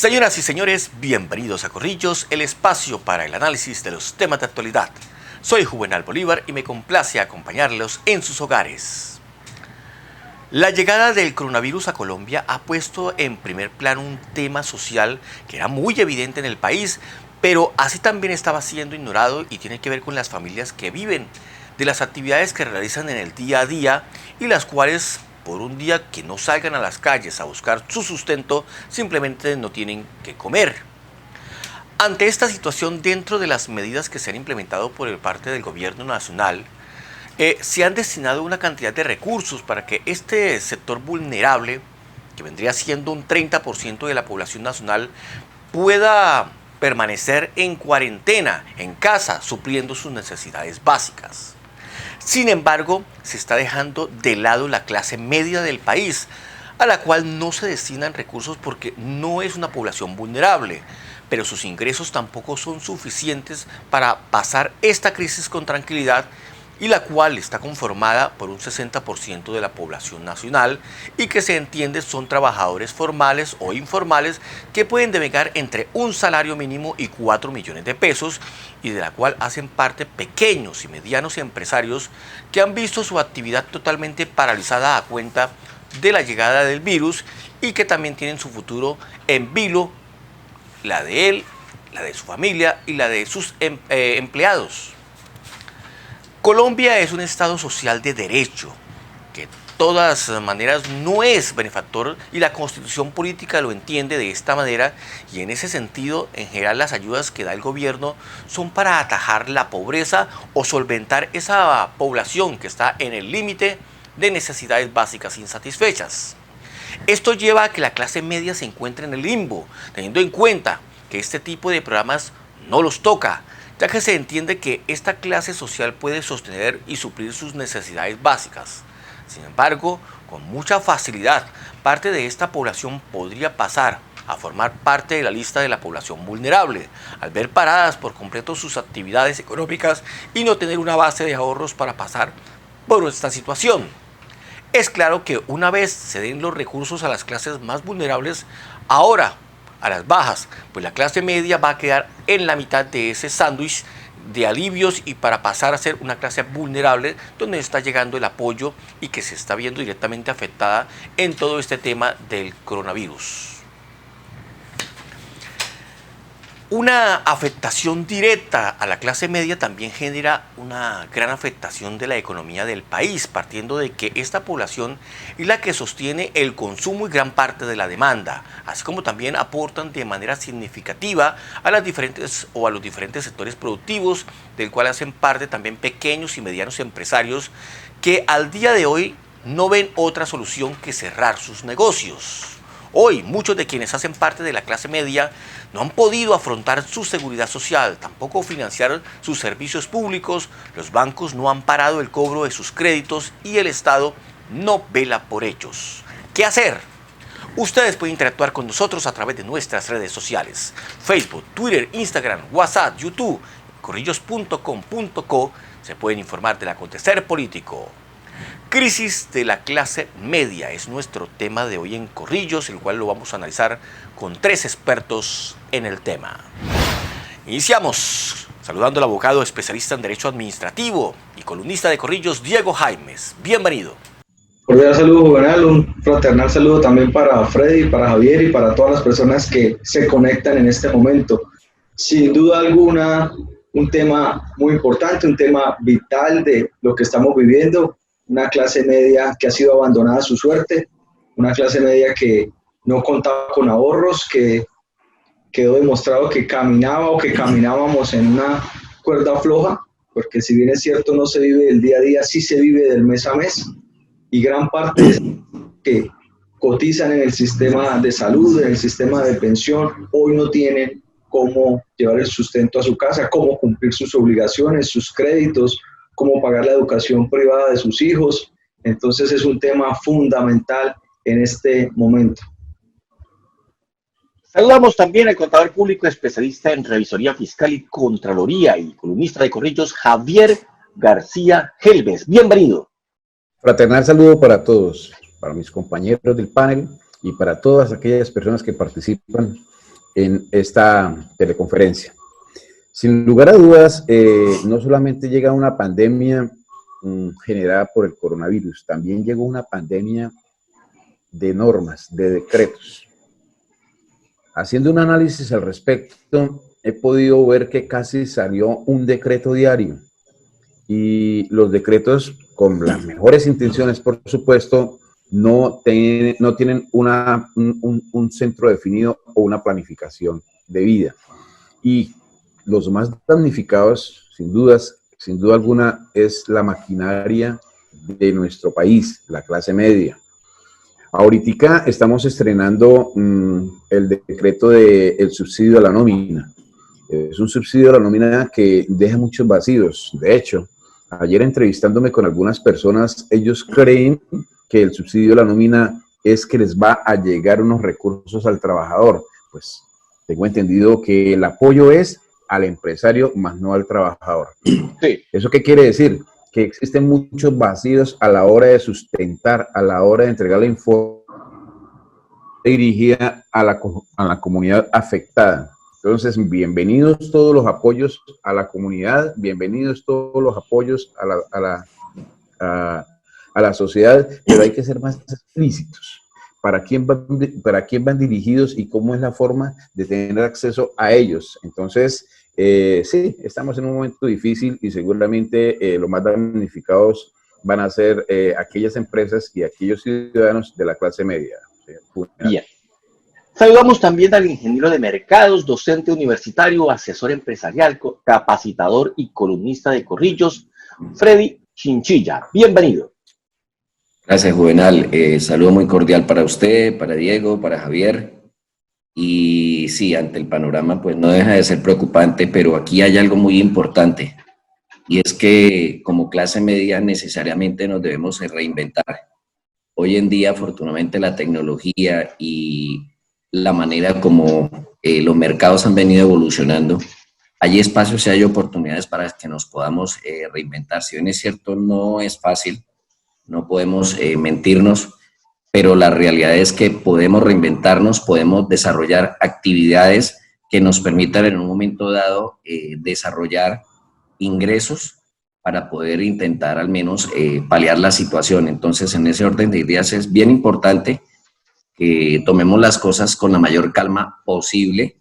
Señoras y señores, bienvenidos a Corrillos, el espacio para el análisis de los temas de actualidad. Soy Juvenal Bolívar y me complace acompañarlos en sus hogares. La llegada del coronavirus a Colombia ha puesto en primer plano un tema social que era muy evidente en el país, pero así también estaba siendo ignorado y tiene que ver con las familias que viven de las actividades que realizan en el día a día y las cuales por un día que no salgan a las calles a buscar su sustento, simplemente no tienen que comer. Ante esta situación, dentro de las medidas que se han implementado por parte del gobierno nacional, se han destinado una cantidad de recursos para que este sector vulnerable, que vendría siendo un 30% de la población nacional, pueda permanecer en cuarentena, en casa, supliendo sus necesidades básicas. Sin embargo, se está dejando de lado la clase media del país, a la cual no se destinan recursos porque no es una población vulnerable, pero sus ingresos tampoco son suficientes para pasar esta crisis con tranquilidad, y la cual está conformada por un 60% de la población nacional y que se entiende son trabajadores formales o informales que pueden devengar entre un salario mínimo y 4 millones de pesos, y de la cual hacen parte pequeños y medianos empresarios que han visto su actividad totalmente paralizada a cuenta de la llegada del virus y que también tienen su futuro en vilo, la de él, la de su familia y la de sus empleados. Colombia es un estado social de derecho, que de todas maneras no es benefactor y la constitución política lo entiende de esta manera, y en ese sentido, en general, las ayudas que da el gobierno son para atajar la pobreza o solventar esa población que está en el límite de necesidades básicas insatisfechas. Esto lleva a que la clase media se encuentre en el limbo, teniendo en cuenta que este tipo de programas no los toca, ya que se entiende que esta clase social puede sostener y suplir sus necesidades básicas. Sin embargo, con mucha facilidad, parte de esta población podría pasar a formar parte de la lista de la población vulnerable, al ver paradas por completo sus actividades económicas y no tener una base de ahorros para pasar por esta situación. Es claro que una vez se den los recursos a las clases más vulnerables, ahora a las bajas, pues la clase media va a quedar en la mitad de ese sándwich de alivios y para pasar a ser una clase vulnerable donde está llegando el apoyo y que se está viendo directamente afectada en todo este tema del coronavirus. Una afectación directa a la clase media también genera una gran afectación de la economía del país, partiendo de que esta población es la que sostiene el consumo y gran parte de la demanda, así como también aportan de manera significativa a los diferentes sectores productivos, del cual hacen parte también pequeños y medianos empresarios que al día de hoy no ven otra solución que cerrar sus negocios. Hoy, muchos de quienes hacen parte de la clase media no han podido afrontar su seguridad social, tampoco financiar sus servicios públicos, los bancos no han parado el cobro de sus créditos y el Estado no vela por ellos. ¿Qué hacer? Ustedes pueden interactuar con nosotros a través de nuestras redes sociales: Facebook, Twitter, Instagram, WhatsApp, YouTube, corrillos.com.co. Se pueden informar del acontecer político. Crisis de la clase media es nuestro tema de hoy en Corrillos, el cual lo vamos a analizar con 3 expertos en el tema. Iniciamos saludando al abogado especialista en Derecho Administrativo y columnista de Corrillos, Diego Jaimes. Bienvenido. Cordial saludo, Juvenal, un fraternal saludo también para Freddy, para Javier y para todas las personas que se conectan en este momento. Sin duda alguna, un tema muy importante, un tema vital de lo que estamos viviendo. Una clase media que ha sido abandonada a su suerte, una clase media que no contaba con ahorros, que quedó demostrado que caminaba o que caminábamos en una cuerda floja, porque si bien es cierto no se vive del día a día, sí se vive del mes a mes, y gran parte de que cotizan en el sistema de salud, en el sistema de pensión, hoy no tienen cómo llevar el sustento a su casa, cómo cumplir sus obligaciones, sus créditos, cómo pagar la educación privada de sus hijos. Entonces es un tema fundamental en este momento. Saludamos también al contador público especialista en revisoría fiscal y contraloría y columnista de Corrillos, Javier García Helves. Bienvenido. Fraternal saludo para todos, para mis compañeros del panel y para todas aquellas personas que participan en esta teleconferencia. Sin lugar a dudas, no solamente llega una pandemia generada por el coronavirus, también llegó una pandemia de normas, de decretos. Haciendo un análisis al respecto, he podido ver que casi salió un decreto diario. Y los decretos, con las mejores intenciones, por supuesto, no tienen un centro definido o una planificación debida. Y los más damnificados, sin duda alguna, es la maquinaria de nuestro país, la clase media. Ahorita estamos estrenando el decreto del subsidio a la nómina. Es un subsidio a la nómina que deja muchos vacíos. De hecho, ayer entrevistándome con algunas personas, ellos creen que el subsidio a la nómina es que les va a llegar unos recursos al trabajador. Pues tengo entendido que el apoyo es al empresario, más no al trabajador. Sí. ¿Eso qué quiere decir? Que existen muchos vacíos a la hora de sustentar, a la hora de entregar la información dirigida a la comunidad afectada. Entonces, bienvenidos todos los apoyos a la comunidad, bienvenidos todos los apoyos a la sociedad, pero hay que ser más explícitos. ¿Para quién van dirigidos y cómo es la forma de tener acceso a ellos? Entonces, sí, estamos en un momento difícil y seguramente los más damnificados van a ser aquellas empresas y aquellos ciudadanos de la clase media. Bien. Saludamos también al ingeniero de mercados, docente universitario, asesor empresarial, capacitador y columnista de Corrillos, Freddy Chinchilla. Bienvenido. Gracias, Juvenal. Saludo muy cordial para usted, para Diego, para Javier. Y sí, ante el panorama, pues no deja de ser preocupante, pero aquí hay algo muy importante. Y es que como clase media necesariamente nos debemos reinventar. Hoy en día, afortunadamente, la tecnología y la manera como los mercados han venido evolucionando, hay espacios y hay oportunidades para que nos podamos reinventar. Si bien es cierto, no es fácil, no podemos mentirnos, pero la realidad es que podemos reinventarnos, podemos desarrollar actividades que nos permitan en un momento dado desarrollar ingresos para poder intentar al menos paliar la situación. Entonces, en ese orden de ideas es bien importante que tomemos las cosas con la mayor calma posible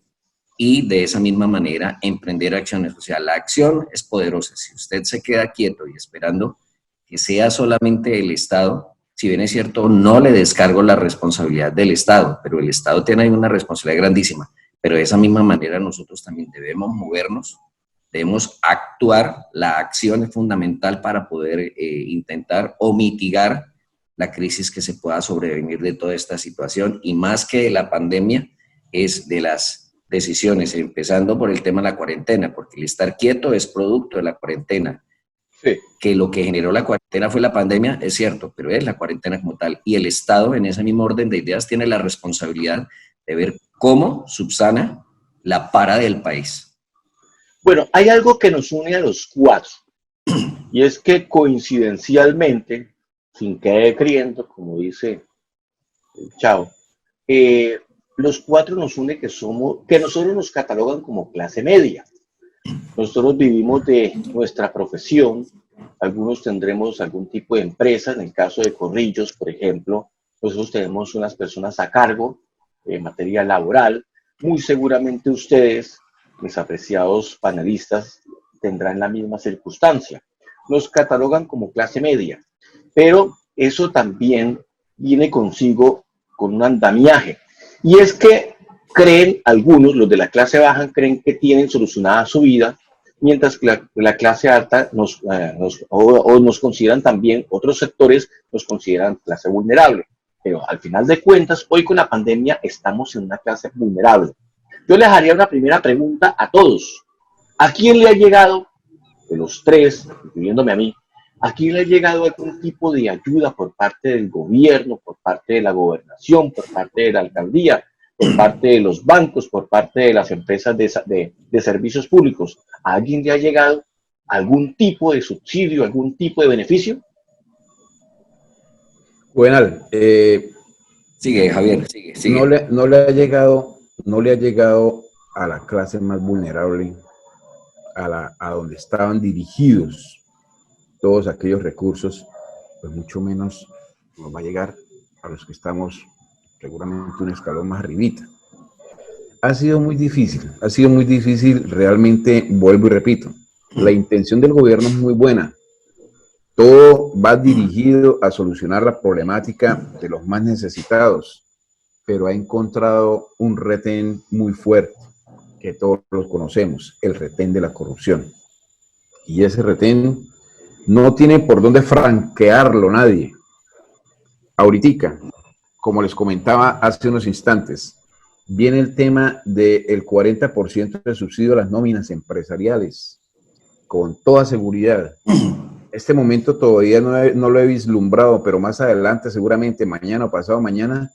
y de esa misma manera emprender acciones. O sea, la acción es poderosa. Si usted se queda quieto y esperando que sea solamente el Estado, si bien es cierto, no le descargo la responsabilidad del Estado, pero el Estado tiene ahí una responsabilidad grandísima. Pero de esa misma manera nosotros también debemos movernos, debemos actuar. La acción es fundamental para poder intentar o mitigar la crisis que se pueda sobrevenir de toda esta situación, y más que de la pandemia, es de las decisiones, empezando por el tema de la cuarentena, porque el estar quieto es producto de la cuarentena. Sí. Que lo que generó la cuarentena fue la pandemia, es cierto, pero es la cuarentena como tal, y el Estado, en ese mismo orden de ideas, tiene la responsabilidad de ver cómo subsana la para del país. Bueno, hay algo que nos une a los cuatro, y es que coincidencialmente, sin querer creyendo, como dice el Chavo, los cuatro nos une que nosotros nos catalogan como clase media. Nosotros vivimos de nuestra profesión, algunos tendremos algún tipo de empresa, en el caso de Corrillos, por ejemplo, nosotros tenemos unas personas a cargo en materia laboral. Muy seguramente ustedes, mis apreciados panelistas, tendrán la misma circunstancia. Nos catalogan como clase media, pero eso también viene consigo con un andamiaje. Y es que creen algunos, los de la clase baja, creen que tienen solucionada su vida, mientras que la clase alta nos consideran también, otros sectores nos consideran clase vulnerable. Pero al final de cuentas, hoy con la pandemia estamos en una clase vulnerable. Yo les haría una primera pregunta a todos. ¿A quién le ha llegado, de los tres, incluyéndome a mí, a quién le ha llegado algún tipo de ayuda por parte del gobierno, por parte de la gobernación, por parte de la alcaldía, por parte de los bancos, por parte de las empresas de servicios públicos? ¿A alguien le ha llegado algún tipo de subsidio, algún tipo de beneficio? Buenal, sigue, Javier, sigue. No le ha llegado no le ha llegado a la clase más vulnerable, a donde estaban dirigidos todos aquellos recursos, pues mucho menos nos va a llegar a los que estamos seguramente un escalón más arribita. Ha sido muy difícil realmente, vuelvo y repito, la intención del gobierno es muy buena, todo va dirigido a solucionar la problemática de los más necesitados, pero ha encontrado un retén muy fuerte, que todos los conocemos, el retén de la corrupción. Y ese retén no tiene por dónde franquearlo nadie. Ahoritica, como les comentaba hace unos instantes, viene el tema del 40% de subsidio a las nóminas empresariales, con toda seguridad. Este momento todavía no lo he vislumbrado, pero más adelante, seguramente mañana o pasado mañana,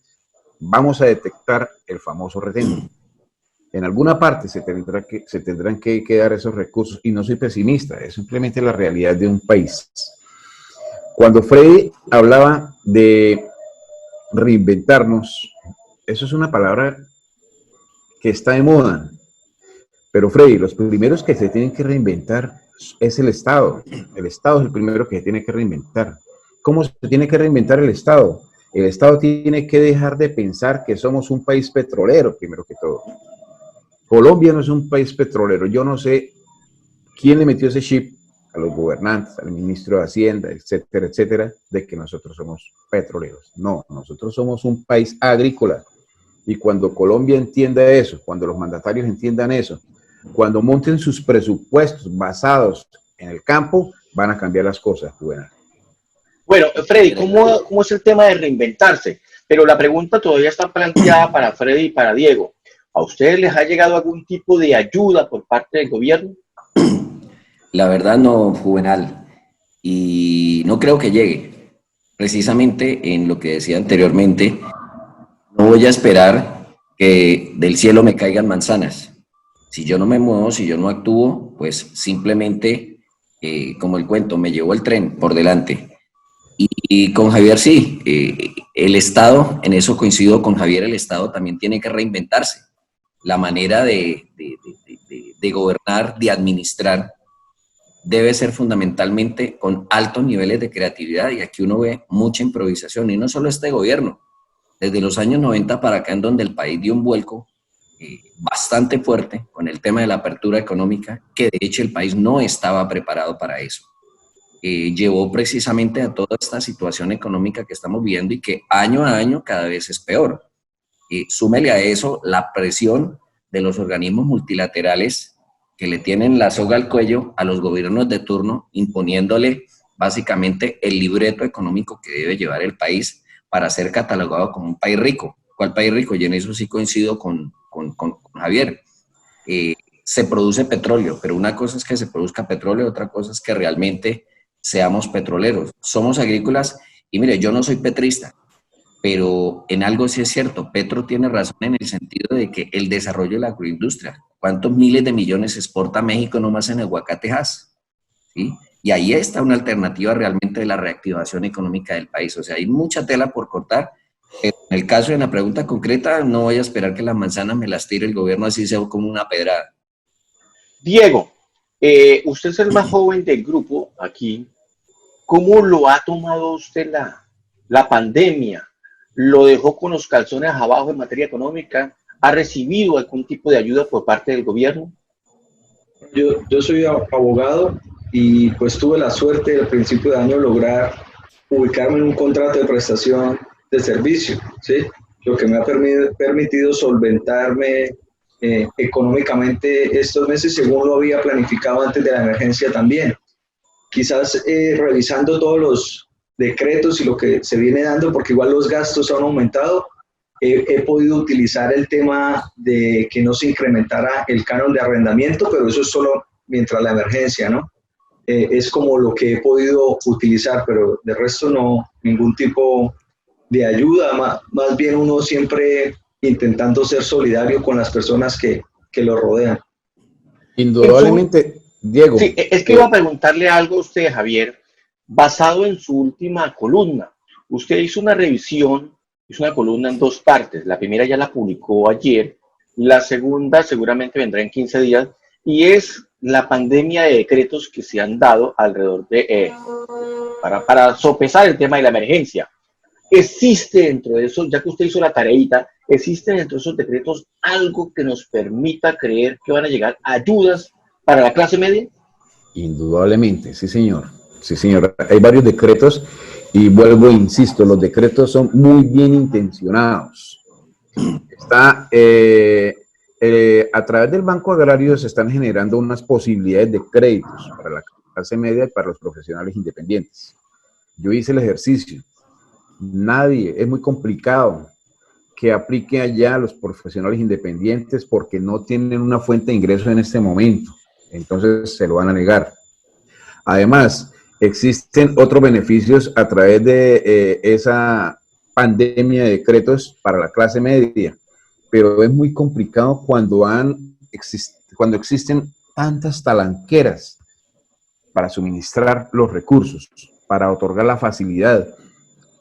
vamos a detectar el famoso retén. En alguna parte se tendrán que quedar esos recursos, y no soy pesimista, es simplemente la realidad de un país. Cuando Freddy hablaba de reinventarnos, eso es una palabra que está de moda, pero Freddy, los primeros que se tienen que reinventar es el Estado. El Estado es el primero que se tiene que reinventar. ¿Cómo se tiene que reinventar el Estado? El Estado tiene que dejar de pensar que somos un país petrolero, primero que todo. Colombia no es un país petrolero. Yo no sé quién le metió ese chip a los gobernantes, al ministro de Hacienda, etcétera, etcétera, de que nosotros somos petroleros. No, nosotros somos un país agrícola. Y cuando Colombia entienda eso, cuando los mandatarios entiendan eso, cuando monten sus presupuestos basados en el campo, van a cambiar las cosas, Juvenal. Bueno, Freddy, ¿cómo es el tema de reinventarse? Pero la pregunta todavía está planteada para Freddy y para Diego. ¿A ustedes les ha llegado algún tipo de ayuda por parte del gobierno? La verdad no, Juvenal, y no creo que llegue. Precisamente en lo que decía anteriormente, no voy a esperar que del cielo me caigan manzanas. Si yo no me muevo, si yo no actúo, pues simplemente, como el cuento, me llevó el tren por delante. Y con Javier sí, el Estado, en eso coincido con Javier, el Estado también tiene que reinventarse. La manera de gobernar, de administrar, debe ser fundamentalmente con altos niveles de creatividad, y aquí uno ve mucha improvisación, y no solo este gobierno, desde los años 90 para acá, en donde el país dio un vuelco bastante fuerte con el tema de la apertura económica, que de hecho el país no estaba preparado para eso. Llevó precisamente a toda esta situación económica que estamos viendo y que año a año cada vez es peor. Súmele a eso la presión de los organismos multilaterales que le tienen la soga al cuello a los gobiernos de turno, imponiéndole básicamente el libreto económico que debe llevar el país para ser catalogado como un país rico. ¿Cuál país rico? Y en eso sí coincido con Javier. Se produce petróleo, pero una cosa es que se produzca petróleo, otra cosa es que realmente seamos petroleros. Somos agrícolas, y mire, yo no soy petrista, pero en algo sí es cierto, Petro tiene razón en el sentido de que el desarrollo de la agroindustria, ¿cuántos miles de millones exporta México nomás en aguacatejas? ¿Sí? Y ahí está una alternativa realmente de la reactivación económica del país. O sea, hay mucha tela por cortar. En el caso de la pregunta concreta, no voy a esperar que las manzanas me las tire el gobierno, así sea como una pedrada. Diego, usted es el más joven del grupo aquí. ¿Cómo lo ha tomado usted la pandemia? ¿Lo dejó con los calzones abajo en materia económica? ¿Ha recibido algún tipo de ayuda por parte del gobierno? Yo soy abogado y pues tuve la suerte al principio de año lograr ubicarme en un contrato de prestación de servicio, ¿sí? Lo que me ha permitido solventarme económicamente estos meses según lo había planificado antes de la emergencia también. Quizás revisando todos los decretos y lo que se viene dando, porque igual los gastos han aumentado, he podido utilizar el tema de que no se incrementara el canon de arrendamiento, pero eso es solo mientras la emergencia, ¿no? Es como lo que he podido utilizar, pero de resto no, ningún tipo de ayuda, más bien uno siempre intentando ser solidario con las personas que lo rodean. Indudablemente, Diego. Sí, es que iba a preguntarle algo a usted, Javier, basado en su última columna. Usted hizo una revisión, hizo una columna en dos partes. La primera ya la publicó ayer, La segunda seguramente vendrá en 15 días y es la pandemia de decretos que se han dado alrededor de, para sopesar el tema de la emergencia. ¿Existe dentro de eso, ya que usted hizo la tareita, existe dentro de esos decretos algo que nos permita creer que van a llegar ayudas para la clase media? Indudablemente, sí señor. Sí señor. Hay varios decretos y vuelvo e insisto, los decretos son muy bien intencionados. Está, a través del Banco Agrario se están generando unas posibilidades de créditos para la clase media y para los profesionales independientes. Yo hice el ejercicio. Nadie, es muy complicado que aplique allá a los profesionales independientes porque no tienen una fuente de ingreso en este momento. Entonces se lo van a negar. Además, existen otros beneficios a través de esa pandemia de decretos para la clase media, pero es muy complicado cuando existen tantas talanqueras para suministrar los recursos, para otorgar la facilidad.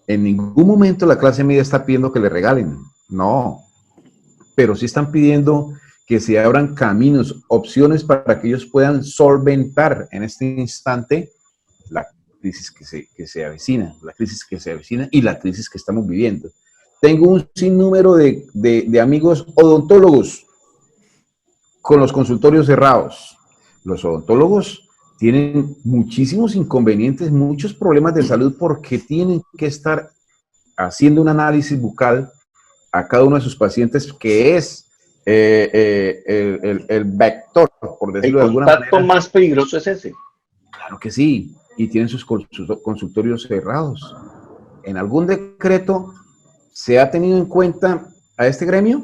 En ningún momento la clase media está pidiendo que le regalen, no, pero sí están pidiendo que se abran caminos, opciones para que ellos puedan solventar en este instante la crisis que se avecina, la crisis que se avecina y la crisis que estamos viviendo. Tengo un sinnúmero de amigos odontólogos con los consultorios cerrados. Los odontólogos tienen muchísimos inconvenientes, muchos problemas de salud porque tienen que estar haciendo un análisis bucal a cada uno de sus pacientes, que es el vector, por decirlo de alguna manera. El contacto más peligroso es ese. Claro que sí, y tienen sus consultorios cerrados. ¿En algún decreto se ha tenido en cuenta a este gremio?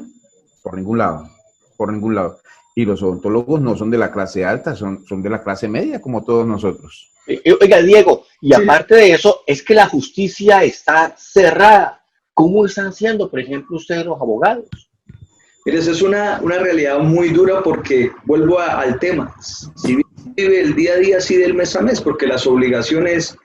Por ningún lado, por ningún lado. Y los odontólogos no son de la clase alta, son de la clase media, como todos nosotros. Oiga, Diego, y aparte de eso, es que la justicia está cerrada. ¿Cómo están haciendo, por ejemplo, ustedes los abogados? Mire, eso es una realidad muy dura porque vuelvo al tema. Si vive el día a día así del mes a mes, porque las obligaciones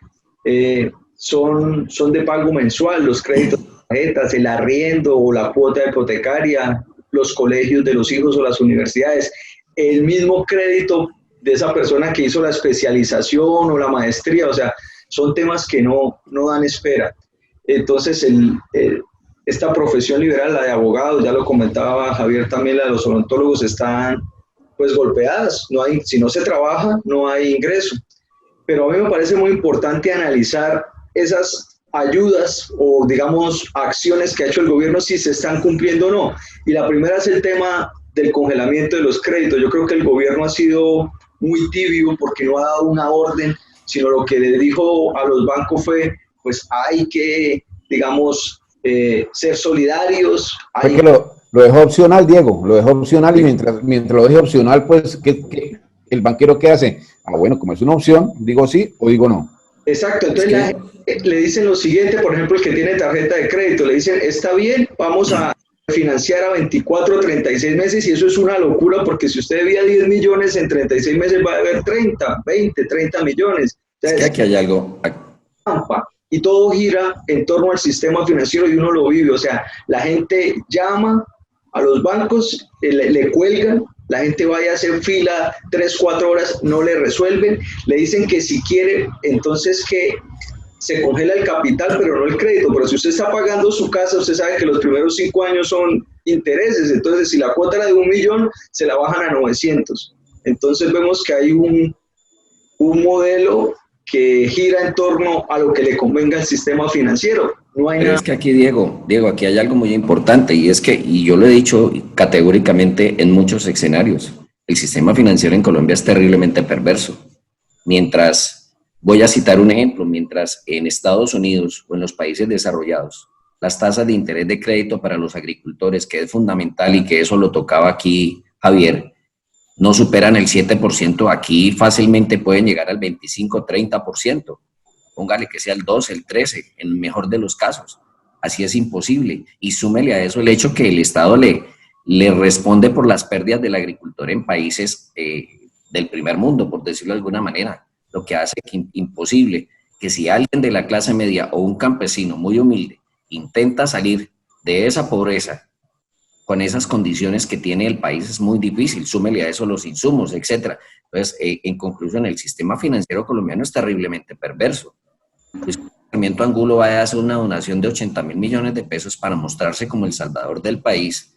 son de pago mensual, los créditos de tarjetas, el arriendo o la cuota hipotecaria, los colegios de los hijos o las universidades, el mismo crédito de esa persona que hizo la especialización o la maestría, o sea, son temas que no dan espera. Entonces, esta profesión liberal, la de abogados, ya lo comentaba Javier también, la de los odontólogos, están pues golpeadas. Si no se trabaja, no hay ingreso. Pero a mí me parece muy importante analizar esas ayudas o, digamos, acciones que ha hecho el gobierno, si se están cumpliendo o no. Y la primera es el tema del congelamiento de los créditos. Yo creo que el gobierno ha sido muy tibio porque no ha dado una orden, sino lo que le dijo a los bancos fue, pues hay que, digamos, ser solidarios. Hay... Lo dejó opcional, Diego, lo dejó opcional, y mientras lo deje opcional, pues, ¿qué el banquero qué hace? Ah, bueno, como es una opción, digo sí o digo no. Exacto, entonces le dicen lo siguiente, por ejemplo, el que tiene tarjeta de crédito, le dicen, está bien, vamos a financiar a 24 o 36 meses, y eso es una locura, porque si usted debía 10 millones, en 36 meses va a deber 30, 20, 30 millones. Es que aquí hay algo... Y todo gira en torno al sistema financiero y uno lo vive, o sea, la gente llama a los bancos, le cuelgan, la gente vaya a hacer fila 3, 4 horas, no le resuelven, le dicen que si quiere, entonces que se congela el capital, pero no el crédito. Pero si usted está pagando su casa, usted sabe que los primeros 5 años son intereses, entonces si la cuota era de 1 millón, se la bajan a 900. Entonces vemos que hay un modelo que gira en torno a lo que le convenga al sistema financiero. No hay nada. Es que aquí, Diego, aquí hay algo muy importante, y es que, y yo lo he dicho categóricamente en muchos escenarios, el sistema financiero en Colombia es terriblemente perverso. Mientras, voy a citar un ejemplo, mientras en Estados Unidos o en los países desarrollados, las tasas de interés de crédito para los agricultores, que es fundamental y que eso lo tocaba aquí Javier, no superan el 7%, aquí fácilmente pueden llegar al 25, 30%. Póngale que sea el 12, el 13, en el mejor de los casos. Así es imposible. Y súmele a eso el hecho que el Estado le responde por las pérdidas del agricultor en países del primer mundo, por decirlo de alguna manera. Lo que hace que imposible que si alguien de la clase media o un campesino muy humilde intenta salir de esa pobreza con esas condiciones que tiene el país es muy difícil. Súmele a eso los insumos, etcétera. Entonces, en conclusión, el sistema financiero colombiano es terriblemente perverso. Pues, Sarmiento Angulo va a hacer una donación de 80.000 millones de pesos para mostrarse como el salvador del país,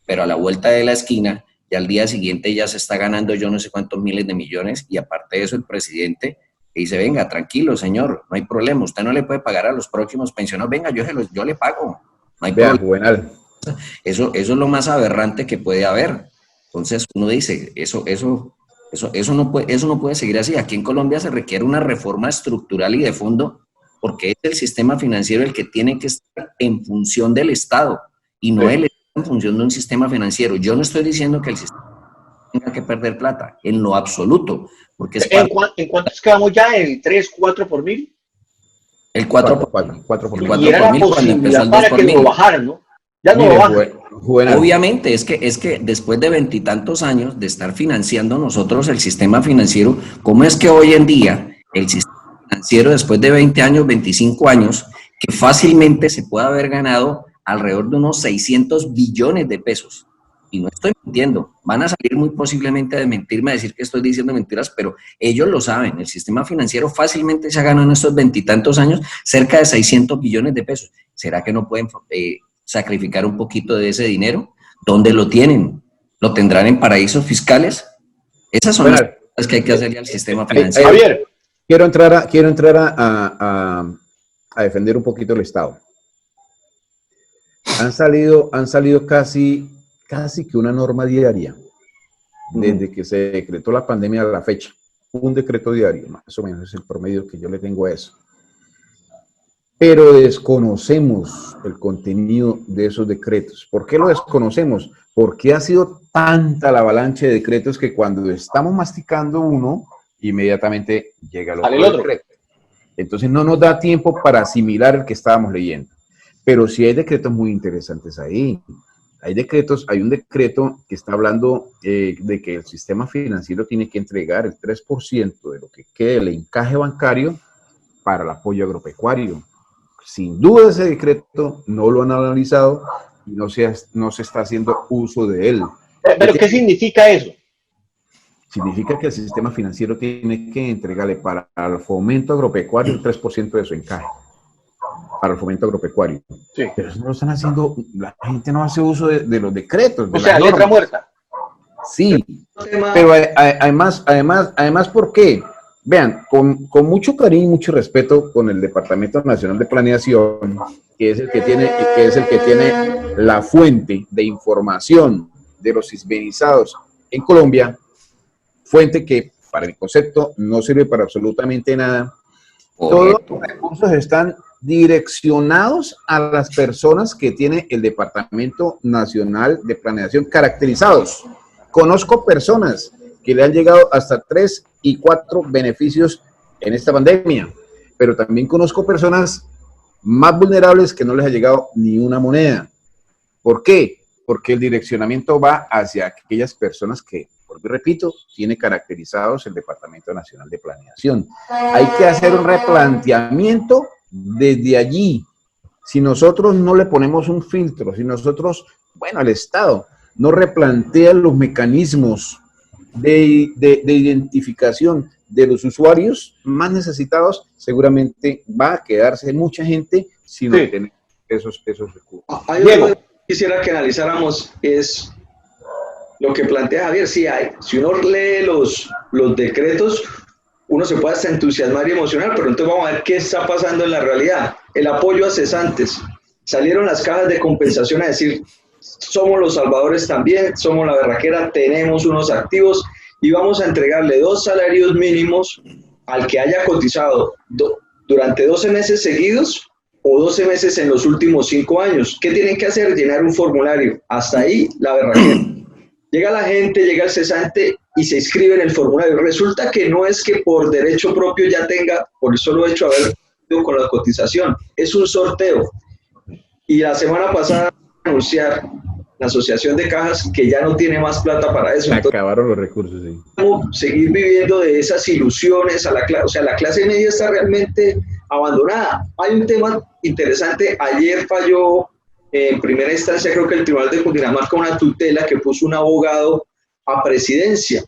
pero a la vuelta de la esquina, y al día siguiente ya se está ganando yo no sé cuántos miles de millones, y aparte de eso el presidente dice, venga, tranquilo señor, no hay problema, usted no le puede pagar a los próximos pensionados, venga, yo le pago, no hay Vean, problema. Juvenal. Eso es lo más aberrante que puede haber. Entonces uno dice, eso no puede seguir así. Aquí en Colombia se requiere una reforma estructural y de fondo, porque es el sistema financiero el que tiene que estar en función del Estado y no el Estado en función de un sistema financiero. Yo no estoy diciendo que el sistema tenga que perder plata, en lo absoluto. Porque es ¿En cuántos quedamos ya? ¿El 3, 4 por mil? el 4 por 4 por el mil. 4 Y era por la mil cuando empezó posibilidad el 2 para por que mil. lo bajaran, ¿no? Ya no Mire, lo bajan. Juvenal. Obviamente, es que después de 20 y tantos años de estar financiando nosotros el sistema financiero, ¿cómo es que hoy en día el sistema financiero, después de 20 años, 25 años, que fácilmente se puede haber ganado alrededor de unos 600 billones de pesos? Y no estoy mintiendo, van a salir muy posiblemente a desmentirme, a decir que estoy diciendo mentiras, pero ellos lo saben, el sistema financiero fácilmente se ha ganado en estos 20 y tantos años cerca de 600 billones de pesos. ¿Será que no pueden sacrificar un poquito de ese dinero? ¿Dónde lo tienen? ¿Lo tendrán en paraísos fiscales? Esas son las cosas que hay que hacerle al sistema financiero. Javier, Quiero entrar a defender un poquito el Estado. Han salido casi que una norma diaria desde que se decretó la pandemia a la fecha. Un decreto diario, más o menos es el promedio que yo le tengo a eso. Pero desconocemos el contenido de esos decretos. ¿Por qué lo desconocemos? Porque ha sido tanta la avalancha de decretos que cuando estamos masticando uno, inmediatamente llega el otro decreto. Entonces no nos da tiempo para asimilar el que estábamos leyendo. Pero sí hay decretos muy interesantes ahí. Hay un decreto que está hablando de que el sistema financiero tiene que entregar el 3% de lo que quede del encaje bancario para el apoyo agropecuario. Sin duda ese decreto no lo han analizado y no se está haciendo uso de él. ¿pero qué significa eso? Significa que el sistema financiero tiene que entregarle para el fomento agropecuario el 3% de su encaje. Para el fomento agropecuario. Sí. Pero eso no lo están haciendo, la gente no hace uso de los decretos. O sea, letra muerta. Sí, pero además, ¿por qué? Vean, con mucho cariño y mucho respeto con el Departamento Nacional de Planeación, que es el que tiene la fuente de información de los sismenizados en Colombia, fuente que para el concepto no sirve para absolutamente nada. Todos los recursos están direccionados a las personas que tiene el Departamento Nacional de Planeación caracterizados. Conozco personas que le han llegado hasta 3 y 4 beneficios en esta pandemia, pero también conozco personas más vulnerables que no les ha llegado ni una moneda. ¿Por qué? Porque el direccionamiento va hacia aquellas personas que, por repito, tiene caracterizados el Departamento Nacional de Planeación. Hay que hacer un replanteamiento desde allí. Si nosotros no le ponemos un filtro, si nosotros, el Estado no replantea los mecanismos de identificación de los usuarios más necesitados, seguramente va a quedarse mucha gente sin obtener esos recursos. Hay algo que quisiera que analizáramos, es lo que plantea Javier. Si uno lee los decretos, uno se puede hasta entusiasmar y emocionar, pero entonces vamos a ver qué está pasando en la realidad. El apoyo a cesantes. Salieron las cajas de compensación a decir, somos los salvadores también, somos la berraquera, tenemos unos activos y vamos a entregarle 2 salarios mínimos al que haya cotizado durante 12 meses seguidos o 12 meses en los últimos 5 años. ¿Qué tienen que hacer? Llenar un formulario. Hasta ahí la berraquera. Llega la gente, llega el cesante y se inscribe en el formulario. Resulta que no es que por derecho propio ya tenga, por el solo hecho de haber ido con la cotización, es un sorteo. Y la semana pasada anunciar la Asociación de Cajas que ya no tiene más plata para eso. Entonces, acabaron los recursos, sí. ¿Cómo seguir viviendo de esas ilusiones a la clase? O sea, la clase media está realmente abandonada. Hay un tema interesante. Ayer falló en primera instancia creo que el Tribunal de Cundinamarca una tutela que puso un abogado a presidencia,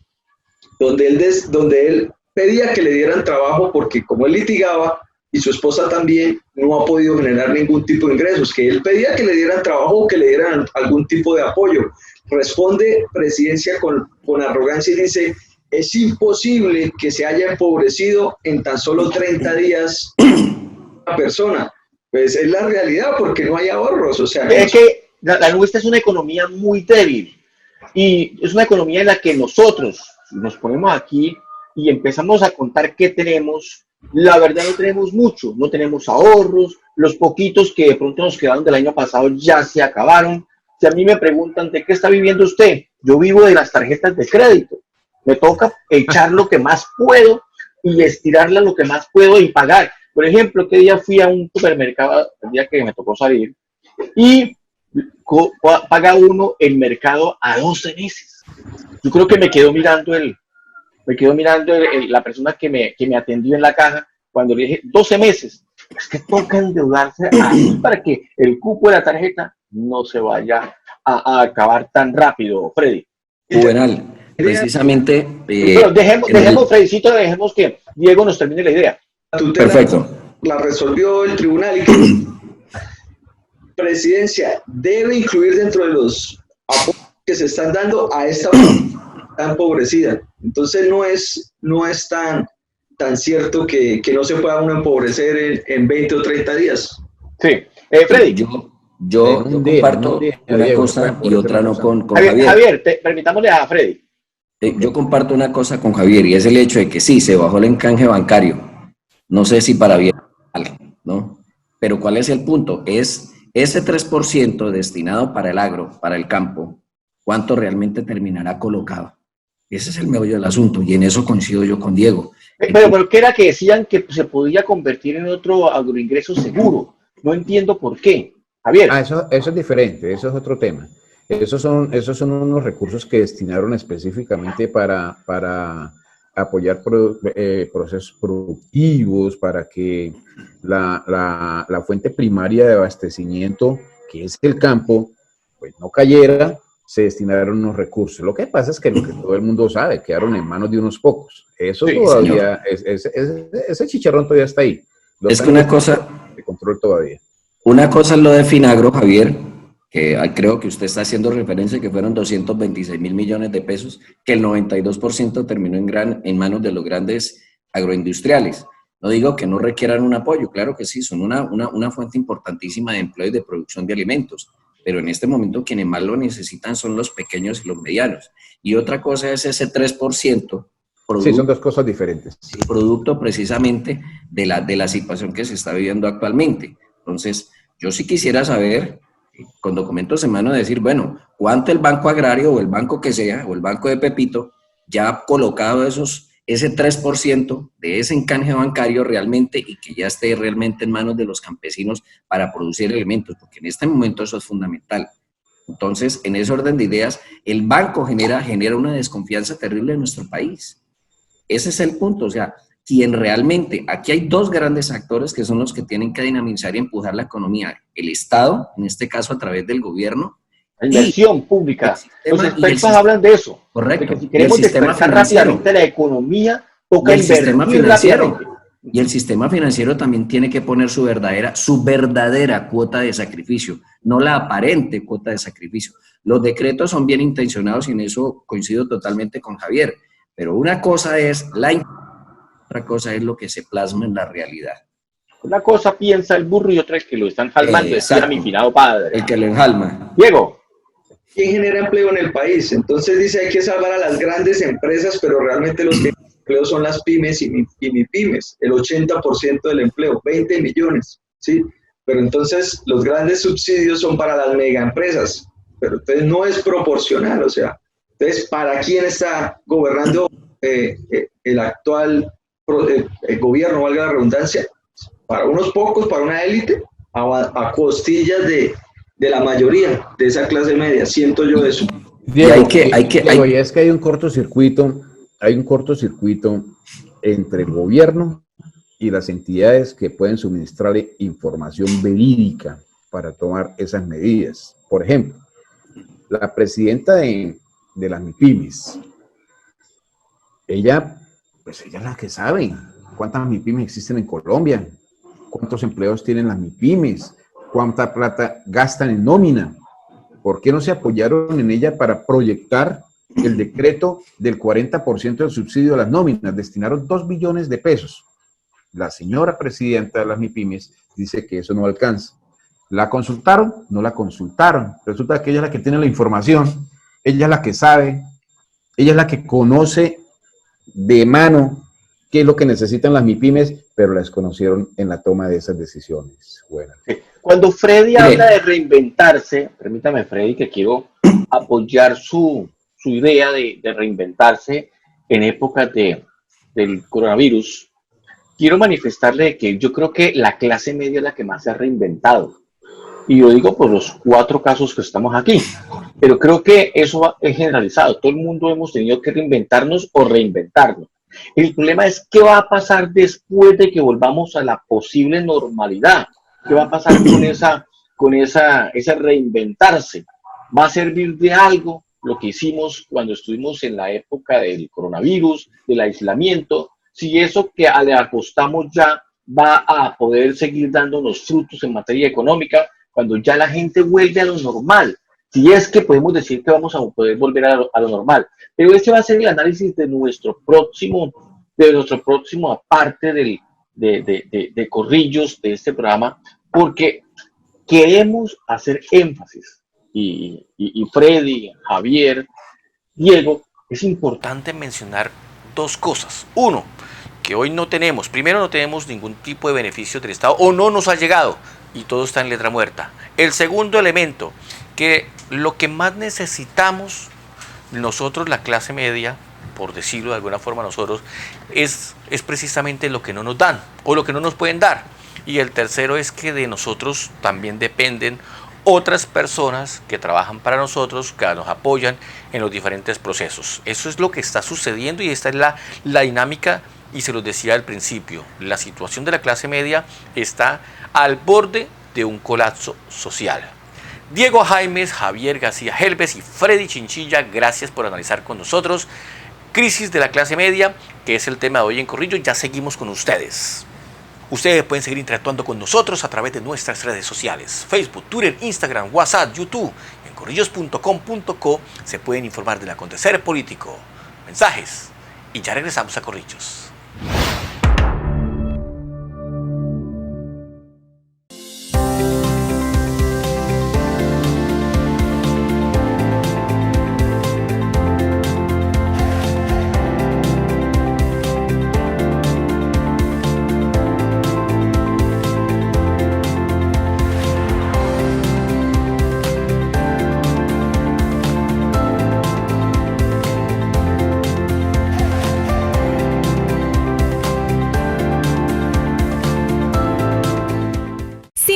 donde él pedía que le dieran trabajo porque como él litigaba y su esposa también no ha podido generar ningún tipo de ingresos, que él pedía que le dieran trabajo o que le dieran algún tipo de apoyo. Responde presidencia con arrogancia y dice, es imposible que se haya empobrecido en tan solo 30 días una persona. Pues es la realidad porque no hay ahorros. O sea, es que la nuestra es una economía muy débil y es una economía en la que nosotros nos ponemos aquí y empezamos a contar qué tenemos. La verdad no tenemos mucho, no tenemos ahorros, los poquitos que de pronto nos quedaron del año pasado ya se acabaron. Si a mí me preguntan de qué está viviendo usted, yo vivo de las tarjetas de crédito. Me toca echar lo que más puedo y estirarla lo que más puedo y pagar. Por ejemplo, que día fui a un supermercado, el día que me tocó salir, y paga uno el mercado a 12 meses. Yo creo que la persona que me atendió en la caja cuando le dije 12 meses. Es que toca endeudarse así para que el cupo de la tarjeta no se vaya a acabar tan rápido, Freddy. Juvenal, precisamente... Pero Freddycito, dejemos que Diego nos termine la idea. La tutela Perfecto. la resolvió el tribunal y que presidencia debe incluir dentro de los apoyos que se están dando a esta tan empobrecida. Entonces no es tan cierto que no se pueda uno empobrecer en 20 o 30 días. Sí. Freddy. Yo comparto una cosa y otra no con Javier. Javier, permitámosle a Freddy. Yo comparto una cosa con Javier y es el hecho de que sí, se bajó el encanje bancario. No sé si para bien o mal, ¿no? Pero ¿cuál es el punto? Es ese 3% destinado para el agro, para el campo, ¿cuánto realmente terminará colocado? Ese es el meollo del asunto y en eso coincido yo con Diego. Pero ¿qué era que decían que se podía convertir en otro agroingreso seguro? No entiendo por qué. Javier. Eso es diferente, eso es otro tema. Esos son unos recursos que destinaron específicamente para apoyar procesos productivos, para que la fuente primaria de abastecimiento, que es el campo, pues no cayera, se destinaron unos recursos. Lo que pasa es que lo que todo el mundo sabe, quedaron en manos de unos pocos. Eso sí, todavía, ese chicharrón todavía está ahí. Es que una cosa... De control todavía. Una cosa es lo de Finagro, Javier, que creo que usted está haciendo referencia que fueron 226.000 millones de pesos, que el 92% terminó en manos de los grandes agroindustriales. No digo que no requieran un apoyo, claro que sí, son una fuente importantísima de empleo y de producción de alimentos, pero en este momento quienes más lo necesitan son los pequeños y los medianos. Y otra cosa es ese 3%. Sí, son dos cosas diferentes. Producto precisamente de la situación que se está viviendo actualmente. Entonces, yo sí quisiera saber, con documentos en mano, decir, bueno, ¿cuánto el Banco Agrario o el banco que sea, o el banco de Pepito, ya ha colocado ese 3% de ese encanje bancario realmente y que ya esté realmente en manos de los campesinos para producir alimentos? Porque en este momento eso es fundamental. Entonces, en ese orden de ideas, el banco genera una desconfianza terrible en nuestro país. Ese es el punto, o sea, quien realmente, aquí hay dos grandes actores que son los que tienen que dinamizar y empujar la economía. El Estado, en este caso a través del gobierno. La inversión pública. Los expertos hablan de eso. Correcto. De que si queremos despertar rápidamente la economía, toca invertir rápidamente. Y el sistema financiero también tiene que poner su verdadera cuota de sacrificio, no la aparente cuota de sacrificio. Los decretos son bien intencionados y en eso coincido totalmente con Javier. Pero una cosa es otra cosa es lo que se plasma en la realidad. Una cosa piensa el burro y otra es que lo están jalmando, decía mi finado padre. El que lo enjalma. Diego. ¿Quién genera empleo en el país? Entonces dice hay que salvar a las grandes empresas, pero realmente los que generan empleo son las pymes y mipymes, el 80% del empleo, 20 millones, ¿sí? Pero entonces los grandes subsidios son para las megaempresas, pero entonces no es proporcional, o sea, entonces ¿para quién está gobernando el actual el gobierno, valga la redundancia? Para unos pocos, para una élite, a costillas de la mayoría de esa clase media, siento yo eso. Diego, y es que hay un cortocircuito entre el gobierno y las entidades que pueden suministrarle información verídica para tomar esas medidas. Por ejemplo, la presidenta de las MIPYMES, ella es la que sabe cuántas MIPYMES existen en Colombia, cuántos empleados tienen las MIPYMES, cuánta plata gastan en nómina. ¿Por qué no se apoyaron en ella para proyectar el decreto del 40% del subsidio a las nóminas? Destinaron 2 billones de pesos. La señora presidenta de las MIPYMES dice que eso no alcanza. ¿La consultaron? No la consultaron. Resulta que ella es la que tiene la información, ella es la que sabe, ella es la que conoce de mano qué es lo que necesitan las MIPYMES, pero la desconocieron en la toma de esas decisiones. Bueno. Cuando Freddy habla de reinventarse, permítame, Freddy, que quiero apoyar su idea de reinventarse en épocas del coronavirus. Quiero manifestarle que yo creo que la clase media es la que más se ha reinventado. Y yo digo por los 4 casos que estamos aquí. Pero creo que eso es generalizado. Todo el mundo hemos tenido que reinventarnos o reinventarnos. El problema es qué va a pasar después de que volvamos a la posible normalidad. ¿Qué va a pasar con esa reinventarse? ¿Va a servir de algo lo que hicimos cuando estuvimos en la época del coronavirus, del aislamiento? Si eso que le apostamos ya va a poder seguir dándonos frutos en materia económica cuando ya la gente vuelve a lo normal. Si es que podemos decir que vamos a poder volver a lo normal. Pero ese va a ser el análisis de nuestra próxima parte de Corrillos, de este programa, porque queremos hacer énfasis. Y Freddy, Javier, Diego, es importante mencionar 2 cosas. Uno, que hoy primero no tenemos ningún tipo de beneficio del Estado o no nos ha llegado y todo está en letra muerta. El segundo elemento, que lo que más necesitamos nosotros, la clase media, por decirlo de alguna forma nosotros, es precisamente lo que no nos dan o lo que no nos pueden dar. Y el tercero es que de nosotros también dependen otras personas que trabajan para nosotros, que nos apoyan en los diferentes procesos. Eso es lo que está sucediendo y esta es la dinámica, y se los decía al principio, la situación de la clase media está al borde de un colapso social. Diego Jaimes, Javier García Helves y Freddy Chinchilla, gracias por analizar con nosotros Crisis de la clase media, que es el tema de hoy en Corrillo. Ya seguimos con ustedes. Ustedes pueden seguir interactuando con nosotros a través de nuestras redes sociales: Facebook, Twitter, Instagram, WhatsApp, YouTube. En corrillos.com.co se pueden informar del acontecer político, mensajes, y ya regresamos a Corrillos.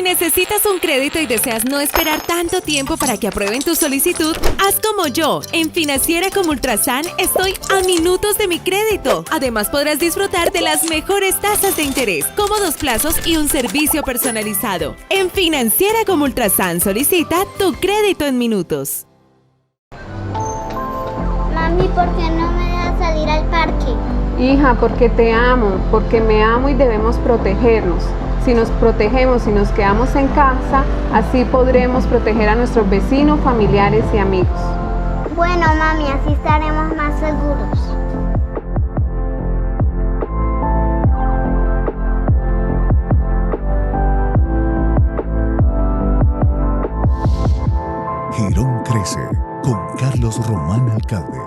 ¿Necesitas un crédito y deseas no esperar tanto tiempo para que aprueben tu solicitud? Haz como yo. En Financiera como Ultrasan estoy a minutos de mi crédito. Además podrás disfrutar de las mejores tasas de interés, cómodos plazos y un servicio personalizado. En Financiera como Ultrasan solicita tu crédito en minutos. Mami, ¿por qué no me dejas salir al parque? Hija, porque te amo, porque me amo y debemos protegernos. Si nos protegemos y nos quedamos en casa, así podremos proteger a nuestros vecinos, familiares y amigos. Bueno, mami, así estaremos más seguros. Girón crece con Carlos Román Alcalde.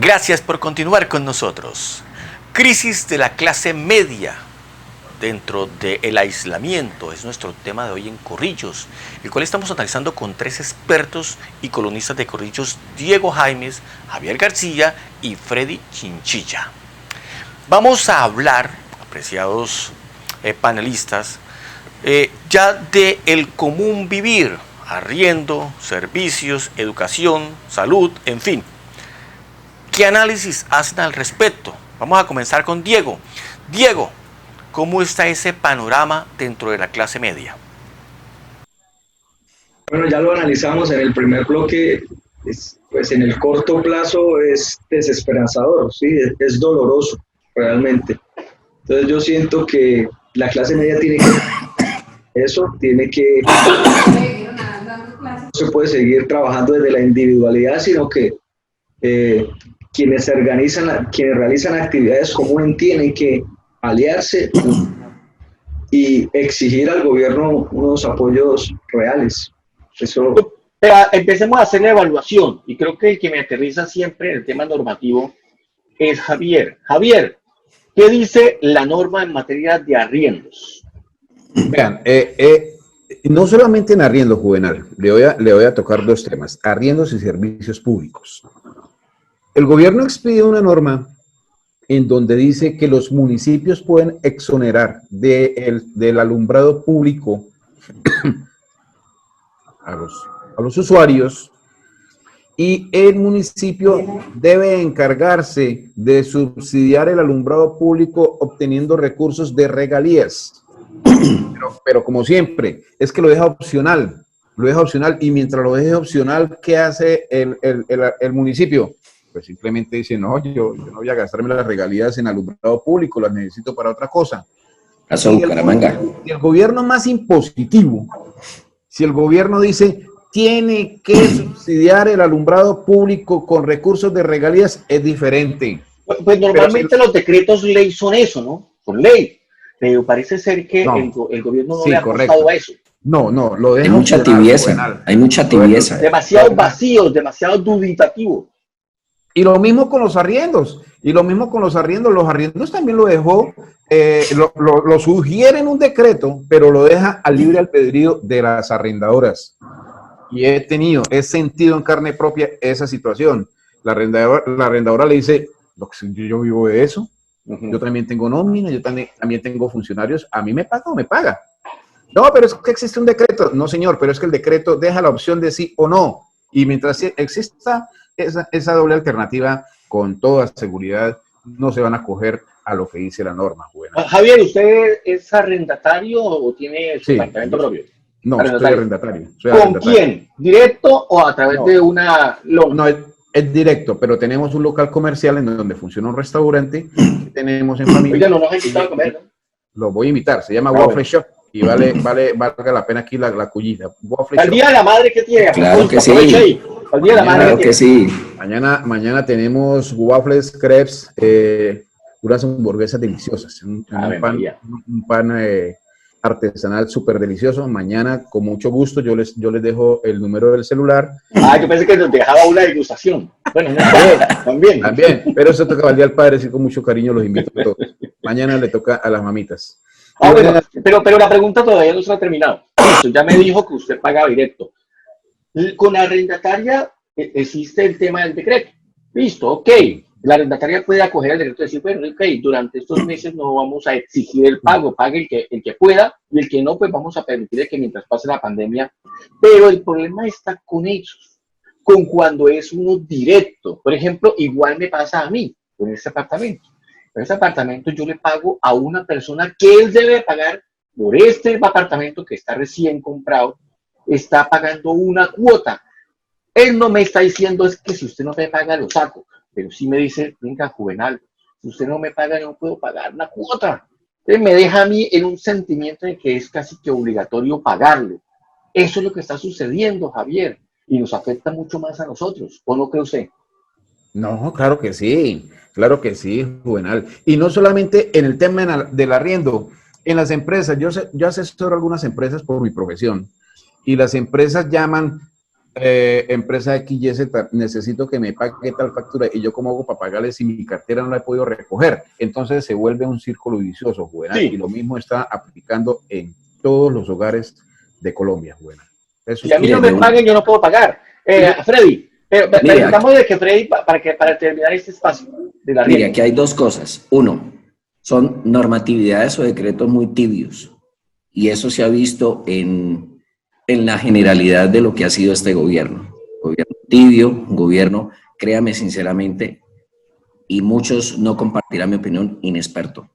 Gracias por continuar con nosotros. Crisis de la clase media dentro del aislamiento es nuestro tema de hoy en Corrillos, el cual estamos analizando con 3 expertos y columnistas de Corrillos: Diego Jaimes, Javier García y Freddy Chinchilla. Vamos a hablar, apreciados panelistas, ya de el común vivir, arriendo, servicios, educación, salud, en fin. ¿Qué análisis hacen al respecto? Vamos a comenzar con Diego. Diego, ¿cómo está ese panorama dentro de la clase media? Bueno, ya lo analizamos en el primer bloque, pues en el corto plazo es desesperanzador, ¿sí? Es doloroso realmente. Entonces yo siento que la clase media tiene que no se puede seguir trabajando desde la individualidad, sino que quienes realizan actividades comunes tienen que aliarse y exigir al gobierno unos apoyos reales. Eso... Pero empecemos a hacer la evaluación, y creo que el que me aterriza siempre en el tema normativo es Javier. Javier, ¿qué dice la norma en materia de arriendos? Vean, no solamente en arriendo, Juvenal, le voy a tocar 2 temas: arriendos y servicios públicos. El gobierno expide una norma en donde dice que los municipios pueden exonerar del alumbrado público a los usuarios, y el municipio debe encargarse de subsidiar el alumbrado público obteniendo recursos de regalías. Pero como siempre, es que lo deja opcional, y mientras lo deje opcional, ¿qué hace el municipio? Pues simplemente dice, no, yo no voy a gastarme las regalías en alumbrado público, las necesito para otra cosa. Razón, Caramanga. Y el gobierno más impositivo, si el gobierno dice, tiene que subsidiar el alumbrado público con recursos de regalías, es diferente. Pues normalmente los decretos ley son eso, ¿no? Son ley. Pero parece ser que no, el gobierno no le ha apostado a eso. No, lo deja. Hay mucha tibieza, hay mucha tibieza. Demasiados vacíos, demasiado dubitativos. Y lo mismo con los arriendos. Los arriendos también lo dejó, lo sugiere en un decreto, pero lo deja al libre albedrío de las arrendadoras. Y he sentido en carne propia esa situación. La arrendadora le dice, yo vivo de eso, yo también tengo nómina, yo también tengo funcionarios, ¿a mí me paga o me paga? No, pero es que existe un decreto. No, señor, pero es que el decreto deja la opción de sí o no. Y mientras exista esa doble alternativa, con toda seguridad, no se van a acoger a lo que dice la norma. Javier, ¿usted es arrendatario o tiene su apartamento propio? No, soy arrendatario. ¿Con quién? ¿Directo o a través de una loan? No, es directo, pero tenemos un local comercial en donde funciona un restaurante que tenemos en familia. Oiga, no nos ha invitado a comer, ¿no? Lo voy a invitar, se llama Waffle Shop. Y valga la pena aquí la cullita. Al Día de la Madre que tiene. Claro que sí. Al Día de la Madre claro que sí. Mañana tenemos waffles, crepes, unas hamburguesas deliciosas. Un pan artesanal súper delicioso. Mañana, con mucho gusto, yo les dejo el número del celular. Yo pensé que nos dejaba una degustación. Bueno, también. Pero eso toca al Día del Padre, así con mucho cariño los invito a todos. Mañana le toca a las mamitas. Bueno, pero la pregunta todavía no se ha terminado. Ya me dijo que usted paga directo. Con la arrendataria existe el tema del decreto. Listo, ok. La arrendataria puede acoger el decreto y decir, bueno, ok, durante estos meses no vamos a exigir el pago, pague el que pueda, y el que no, pues vamos a permitir que mientras pase la pandemia. Pero el problema está con ellos, con cuando es uno directo. Por ejemplo, igual me pasa a mí con este apartamento. En ese apartamento yo le pago a una persona que él debe pagar por este apartamento que está recién comprado, está pagando una cuota. Él no me está diciendo es que si usted no me paga lo saco, pero sí me dice, venga, Juvenal, si usted no me paga no puedo pagar la cuota. Entonces me deja a mí en un sentimiento de que es casi que obligatorio pagarlo. Eso es lo que está sucediendo, Javier, y nos afecta mucho más a nosotros, ¿o no cree usted? No, claro que sí, Juvenal. Y no solamente en el tema del arriendo, en las empresas, yo asesoro algunas empresas por mi profesión, y las empresas llaman empresa XYZ, necesito que me pague tal factura y yo cómo hago para pagarle si mi cartera no la he podido recoger. Entonces se vuelve un círculo vicioso, Juvenal, y lo mismo está aplicando en todos los hogares de Colombia, Juvenal. Si a mí no me paguen, yo no puedo pagar. Freddy, necesitamos de que Freddy, para terminar este espacio de la Mira, aquí hay dos cosas. Uno, son normatividades o decretos muy tibios. Y eso se ha visto en la generalidad de lo que ha sido este gobierno. Gobierno tibio, un gobierno, créame sinceramente, y muchos no compartirán mi opinión, inexperto.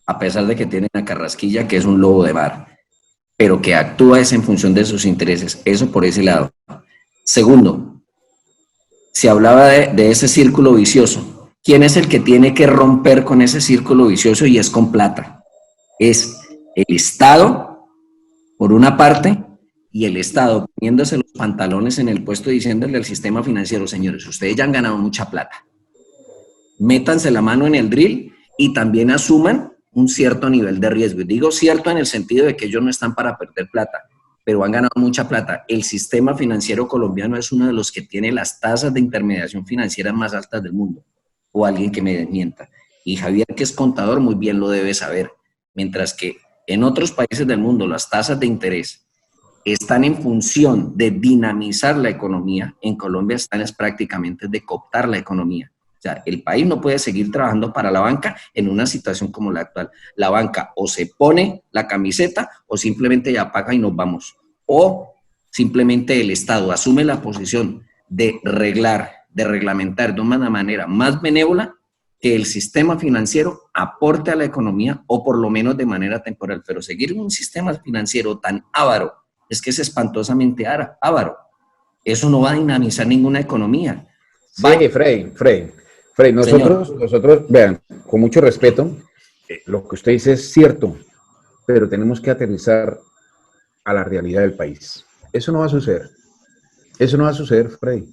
A pesar de que tienen a Carrasquilla, que es un lobo de mar, pero que actúa es en función de sus intereses. Eso por ese lado. Segundo, se hablaba de ese círculo vicioso. ¿Quién es el que tiene que romper con ese círculo vicioso? Y es con plata. Es el Estado, por una parte, y el Estado poniéndose los pantalones en el puesto diciéndole al sistema financiero, señores, ustedes ya han ganado mucha plata. Métanse la mano en el drill y también asuman un cierto nivel de riesgo. Y digo cierto en el sentido de que ellos no están para perder plata, pero han ganado mucha plata. El sistema financiero colombiano es uno de los que tiene las tasas de intermediación financiera más altas del mundo. O alguien que me desmienta. Y Javier, que es contador, muy bien lo debe saber. Mientras que en otros países del mundo las tasas de interés están en función de dinamizar la economía, en Colombia están prácticamente de cooptar la economía. O sea, el país no puede seguir trabajando para la banca en una situación como la actual. La banca o se pone la camiseta o simplemente ya paga y nos vamos. O simplemente el Estado asume la posición de reglamentar de una manera más benévola que el sistema financiero aporte a la economía o por lo menos de manera temporal. Pero seguir un sistema financiero tan avaro es que es espantosamente avaro. Eso no va a dinamizar ninguna economía. Sí, Frey, nosotros, vean, con mucho respeto, lo que usted dice es cierto, pero tenemos que aterrizar a la realidad del país. Eso no va a suceder. Eso no va a suceder, Frey.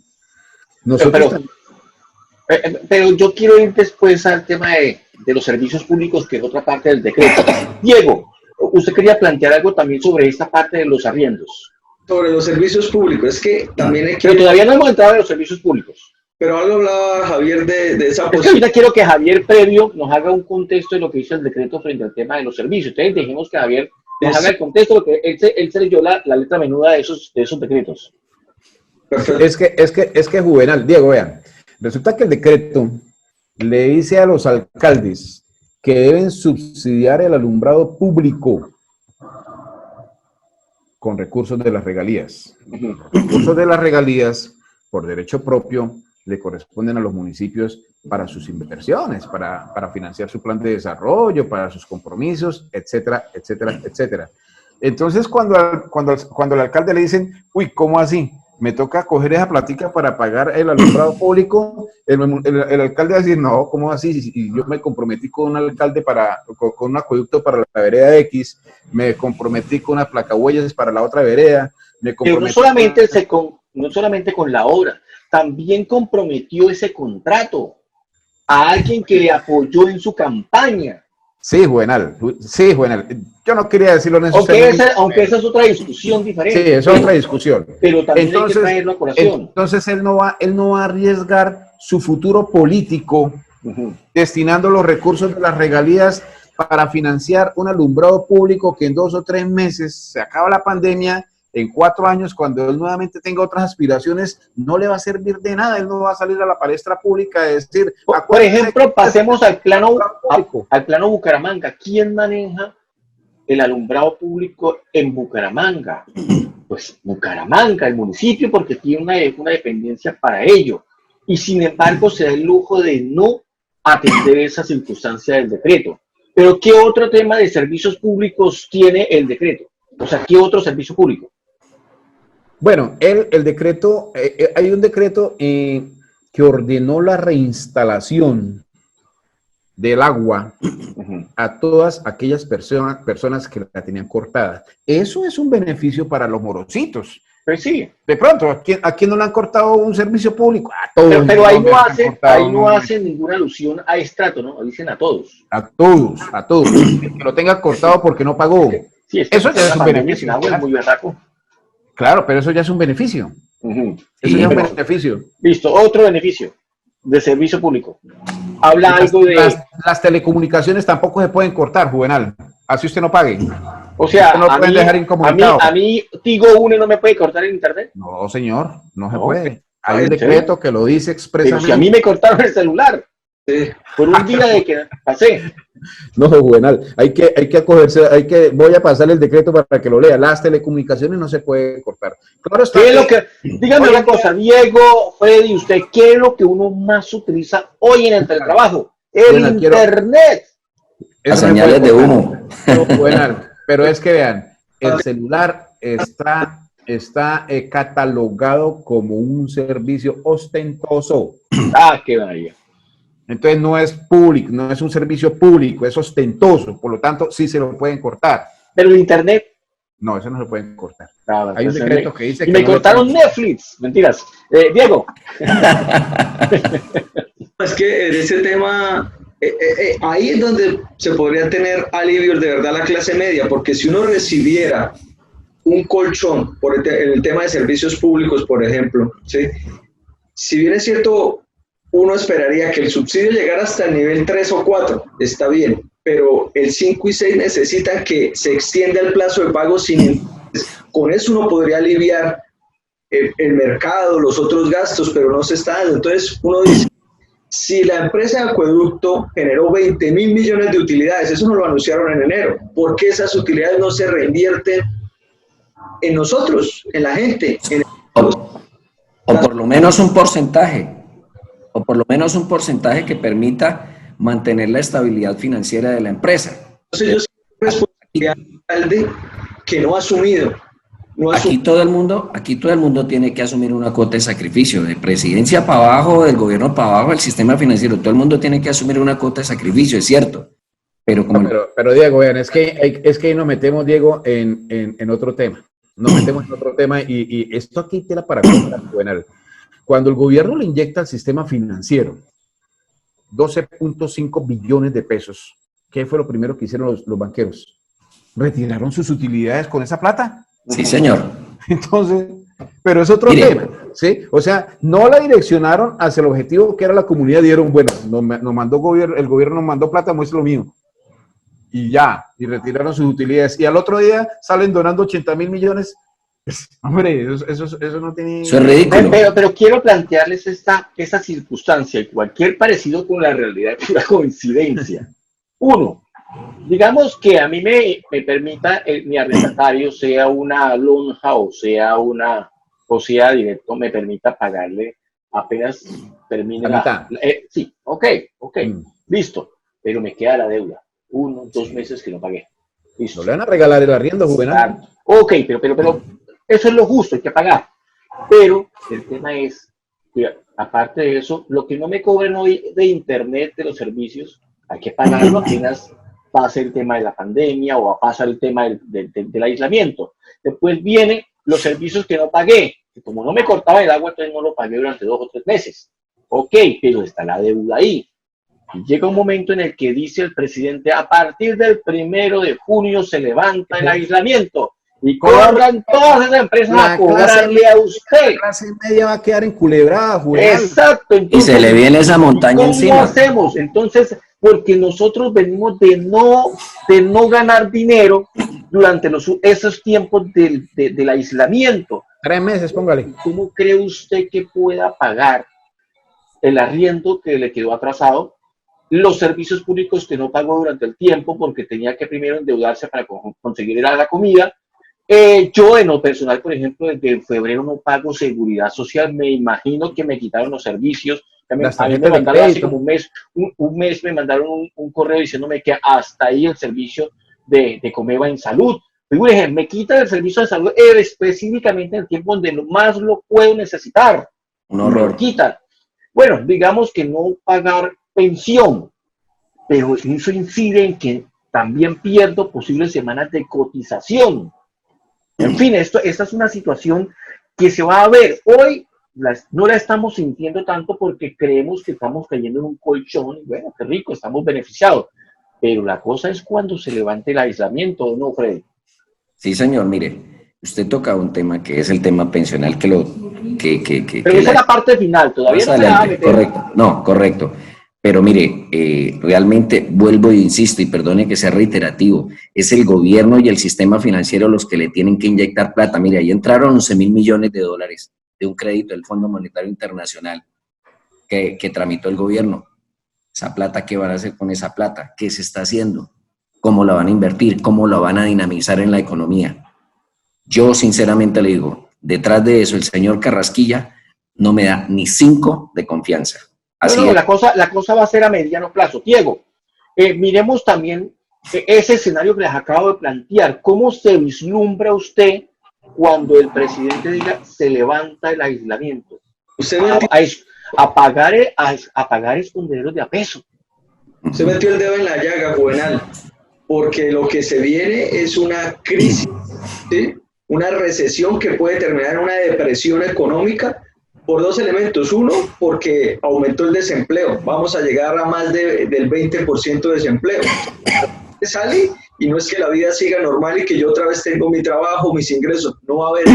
Pero yo quiero ir después al tema de los servicios públicos, que es otra parte del decreto. Diego, usted quería plantear algo también sobre esta parte de los arriendos. Sobre los servicios públicos, es que también hay que... Pero todavía no hemos entrado en los servicios públicos. Pero algo hablaba Javier de esa posibilidad. Ahorita quiero que Javier previo nos haga un contexto de lo que dice el decreto frente al tema de los servicios. Entonces dejemos que Javier nos haga el contexto, porque él se leyó la letra menuda de esos decretos. Perfecto. Es que Juvenal, Diego, vean, resulta que el decreto le dice a los alcaldes que deben subsidiar el alumbrado público con recursos de las regalías. Los recursos de las regalías, por derecho propio, le corresponden a los municipios para sus inversiones, para financiar su plan de desarrollo, para sus compromisos, etcétera, etcétera, etcétera. Entonces, cuando al alcalde le dicen, uy, ¿cómo así? Me toca coger esa platica para pagar el alumbrado público, el alcalde va a decir, no, ¿cómo así? Y yo me comprometí con un alcalde con un acueducto para la vereda X, me comprometí con unas placahuellas para la otra vereda, pero no solamente con la obra, también comprometió ese contrato a alguien que le apoyó en su campaña. Sí, Juvenal. Yo no quería decirlo necesariamente. Aunque esa es otra discusión diferente. Sí, es otra discusión. Pero también hay que traerlo a colación. Entonces él no va a arriesgar su futuro político destinando los recursos de las regalías para financiar un alumbrado público que en 2 o 3 meses se acaba la pandemia. En 4 años, cuando él nuevamente tenga otras aspiraciones, no le va a servir de nada. Él no va a salir a la palestra pública a decir... Por ejemplo, pasemos al plano Bucaramanga. ¿Quién maneja el alumbrado público en Bucaramanga? Pues Bucaramanga, el municipio, porque tiene una dependencia para ello. Y sin embargo, se da el lujo de no atender esa circunstancia del decreto. Pero ¿qué otro tema de servicios públicos tiene el decreto? O sea, ¿qué otro servicio público? Bueno, el decreto, hay un decreto que ordenó la reinstalación del agua a todas aquellas personas que la tenían cortada. Eso es un beneficio para los morositos. Pues sí. De pronto, ¿a quién no le han cortado un servicio público? A todos. Pero ahí no hacen ninguna alusión a estrato, ¿no? Dicen a todos. A todos. Que lo tenga cortado porque no pagó. Sí, eso ya es un beneficio. Es muy berraco. Claro, pero eso ya es un beneficio. Eso Sí, es un pero- beneficio. Listo, otro beneficio de servicio público. Habla algo de, Las telecomunicaciones tampoco se pueden cortar, Juvenal. Así usted no pague. o sea, Usted no a pueden mí, dejar incomunicado. a mí Tigo Une no me puede cortar el internet. No, señor, no se No, puede. Hay ¿en un serio? decreto que lo dice Pero si a expresamente. mí me cortaron el celular Sí. por un día de que pasé. No, Juvenal, hay que acogerse, voy a pasar el decreto para que lo lea. Las telecomunicaciones no se pueden cortar. Claro está. ¿Qué es lo que, dígame una cosa, Diego, Freddy, usted, ¿qué es lo que uno más utiliza hoy en el teletrabajo? El Bueno, internet. Las Eso se señales puede de cortar. humo. No, Juvenal, pero es que vean, el celular está catalogado como un servicio ostentoso. Ah, qué maravilla. Entonces no es público, no es un servicio público, es ostentoso. Por lo tanto, sí se lo pueden cortar. Pero el internet. No, eso no se pueden cortar. Ah, Hay un entonces decreto que dice y que me no le cortaron pueden- Netflix. Mentiras. Diego. Es que en ese tema, ahí es donde se podría tener alivios de verdad la clase media, porque si uno recibiera un colchón en el tema de servicios públicos, por ejemplo, ¿sí? Si bien es cierto, uno esperaría que el subsidio llegara hasta el nivel 3 o 4, está bien, pero el 5 y 6 necesitan que se extienda el plazo de pago sin intereses. Con eso uno podría aliviar el mercado, los otros gastos, pero no se está dando. Entonces uno dice, si la empresa de acueducto generó 20.000 millones de utilidades, eso no lo anunciaron en enero, ¿por qué esas utilidades no se reinvierten en nosotros, en la gente? O por lo menos un porcentaje, o por lo menos un porcentaje que permita mantener la estabilidad financiera de la empresa. Entonces yo siempre responsabilidad del alcalde que no ha asumido. Aquí todo el mundo tiene que asumir una cuota de sacrificio, de presidencia para abajo, del gobierno para abajo, del sistema financiero. Todo el mundo tiene que asumir una cuota de sacrificio, es cierto. Pero como No, pero Diego, vean, es que ahí nos metemos, Diego, en otro tema. Nos metemos en otro tema y esto aquí tela para contar, Juvenal. Cuando el gobierno le inyecta al sistema financiero 12.5 billones de pesos, ¿qué fue lo primero que hicieron los banqueros? ¿Retiraron sus utilidades con esa plata? Sí, señor. Entonces, pero es otro Mire. tema, ¿sí? O sea, no la direccionaron hacia el objetivo que era la comunidad, dieron, bueno, nos mandó el gobierno nos mandó plata, muestra lo mío. Y ya, y retiraron sus utilidades. Y al otro día salen donando 80.000 millones. Hombre, eso no tiene... Eso es ridículo. Pero quiero plantearles esta circunstancia y cualquier parecido con la realidad es pura coincidencia. Uno, digamos que a mí me permita mi arrendatario, sea una lonja o sea directo, me permita pagarle apenas termine La mitad. sí, ok, listo, pero me queda la deuda. 1, 2 meses que no pagué. Listo. No le van a regalar el arriendo, Juvenal. Ok, pero eso es lo justo, hay que pagar. Pero el tema es, que, aparte de eso, lo que no me cobren hoy de internet, de los servicios, hay que pagarlo apenas pase el tema de la pandemia o pasa el tema del aislamiento. Después vienen los servicios que no pagué. Que como no me cortaba el agua, entonces no lo pagué durante 2 o 3 meses. Ok, pero está la deuda ahí. Y llega un momento en el que dice el presidente, a partir del 1 de junio se levanta el aislamiento y cobran todas esas empresas a cobrarle a usted. La clase media va a quedar enculebrada, Juvenal. Exacto. Y se le viene esa montaña ¿cómo encima. hacemos? Entonces, porque nosotros venimos de no ganar dinero durante esos tiempos del aislamiento. 3 meses, póngale. ¿Cómo cree usted que pueda pagar el arriendo que le quedó atrasado? Los servicios públicos que no pagó durante el tiempo porque tenía que primero endeudarse para conseguir la comida. Yo en lo personal, por ejemplo, desde febrero no pago seguridad social. Me imagino que me quitaron los servicios. A mí me mandaron hace como un mes me mandaron un correo diciéndome que hasta ahí el servicio de Comeva en salud. Fíjense, me quitan el servicio de salud específicamente en el tiempo donde más lo puedo necesitar. Un horror. Me quitan. Bueno, digamos que no pagar pensión, pero eso incide en que también pierdo posibles semanas de cotización. En fin, esta es una situación que se va a ver. Hoy no la estamos sintiendo tanto porque creemos que estamos cayendo en un colchón y bueno, qué rico, estamos beneficiados. Pero la cosa es cuando se levante el aislamiento, ¿no, Freddy? Sí, señor, mire, Usted toca un tema que es el tema pensional Pero esa es la parte final, todavía no se la va a meter. Correcto, no, correcto. Pero mire, realmente vuelvo e insisto, y perdone que sea reiterativo, es el gobierno y el sistema financiero los que le tienen que inyectar plata. Mire, ahí entraron 11.000 millones de dólares de un crédito del Fondo Monetario Internacional que tramitó el gobierno. Esa plata, ¿qué van a hacer con esa plata? ¿Qué se está haciendo? ¿Cómo la van a invertir? ¿Cómo la van a dinamizar en la economía? Yo sinceramente le digo, detrás de eso el señor Carrasquilla no me da ni 5 de confianza. Así la cosa va a ser a mediano plazo. Diego, miremos también ese escenario que les acabo de plantear. ¿Cómo se vislumbra usted cuando el presidente diga se levanta el aislamiento? Usted A pagar esconderos de a peso. se metió el dedo en la llaga, Juvenal, porque lo que se viene es una crisis, ¿sí? Una recesión que puede terminar en una depresión económica por 2 elementos. Uno, porque aumentó el desempleo. Vamos a llegar a más del 20% de desempleo. Sale y no es que la vida siga normal y que yo otra vez tengo mi trabajo, mis ingresos. No va a haber.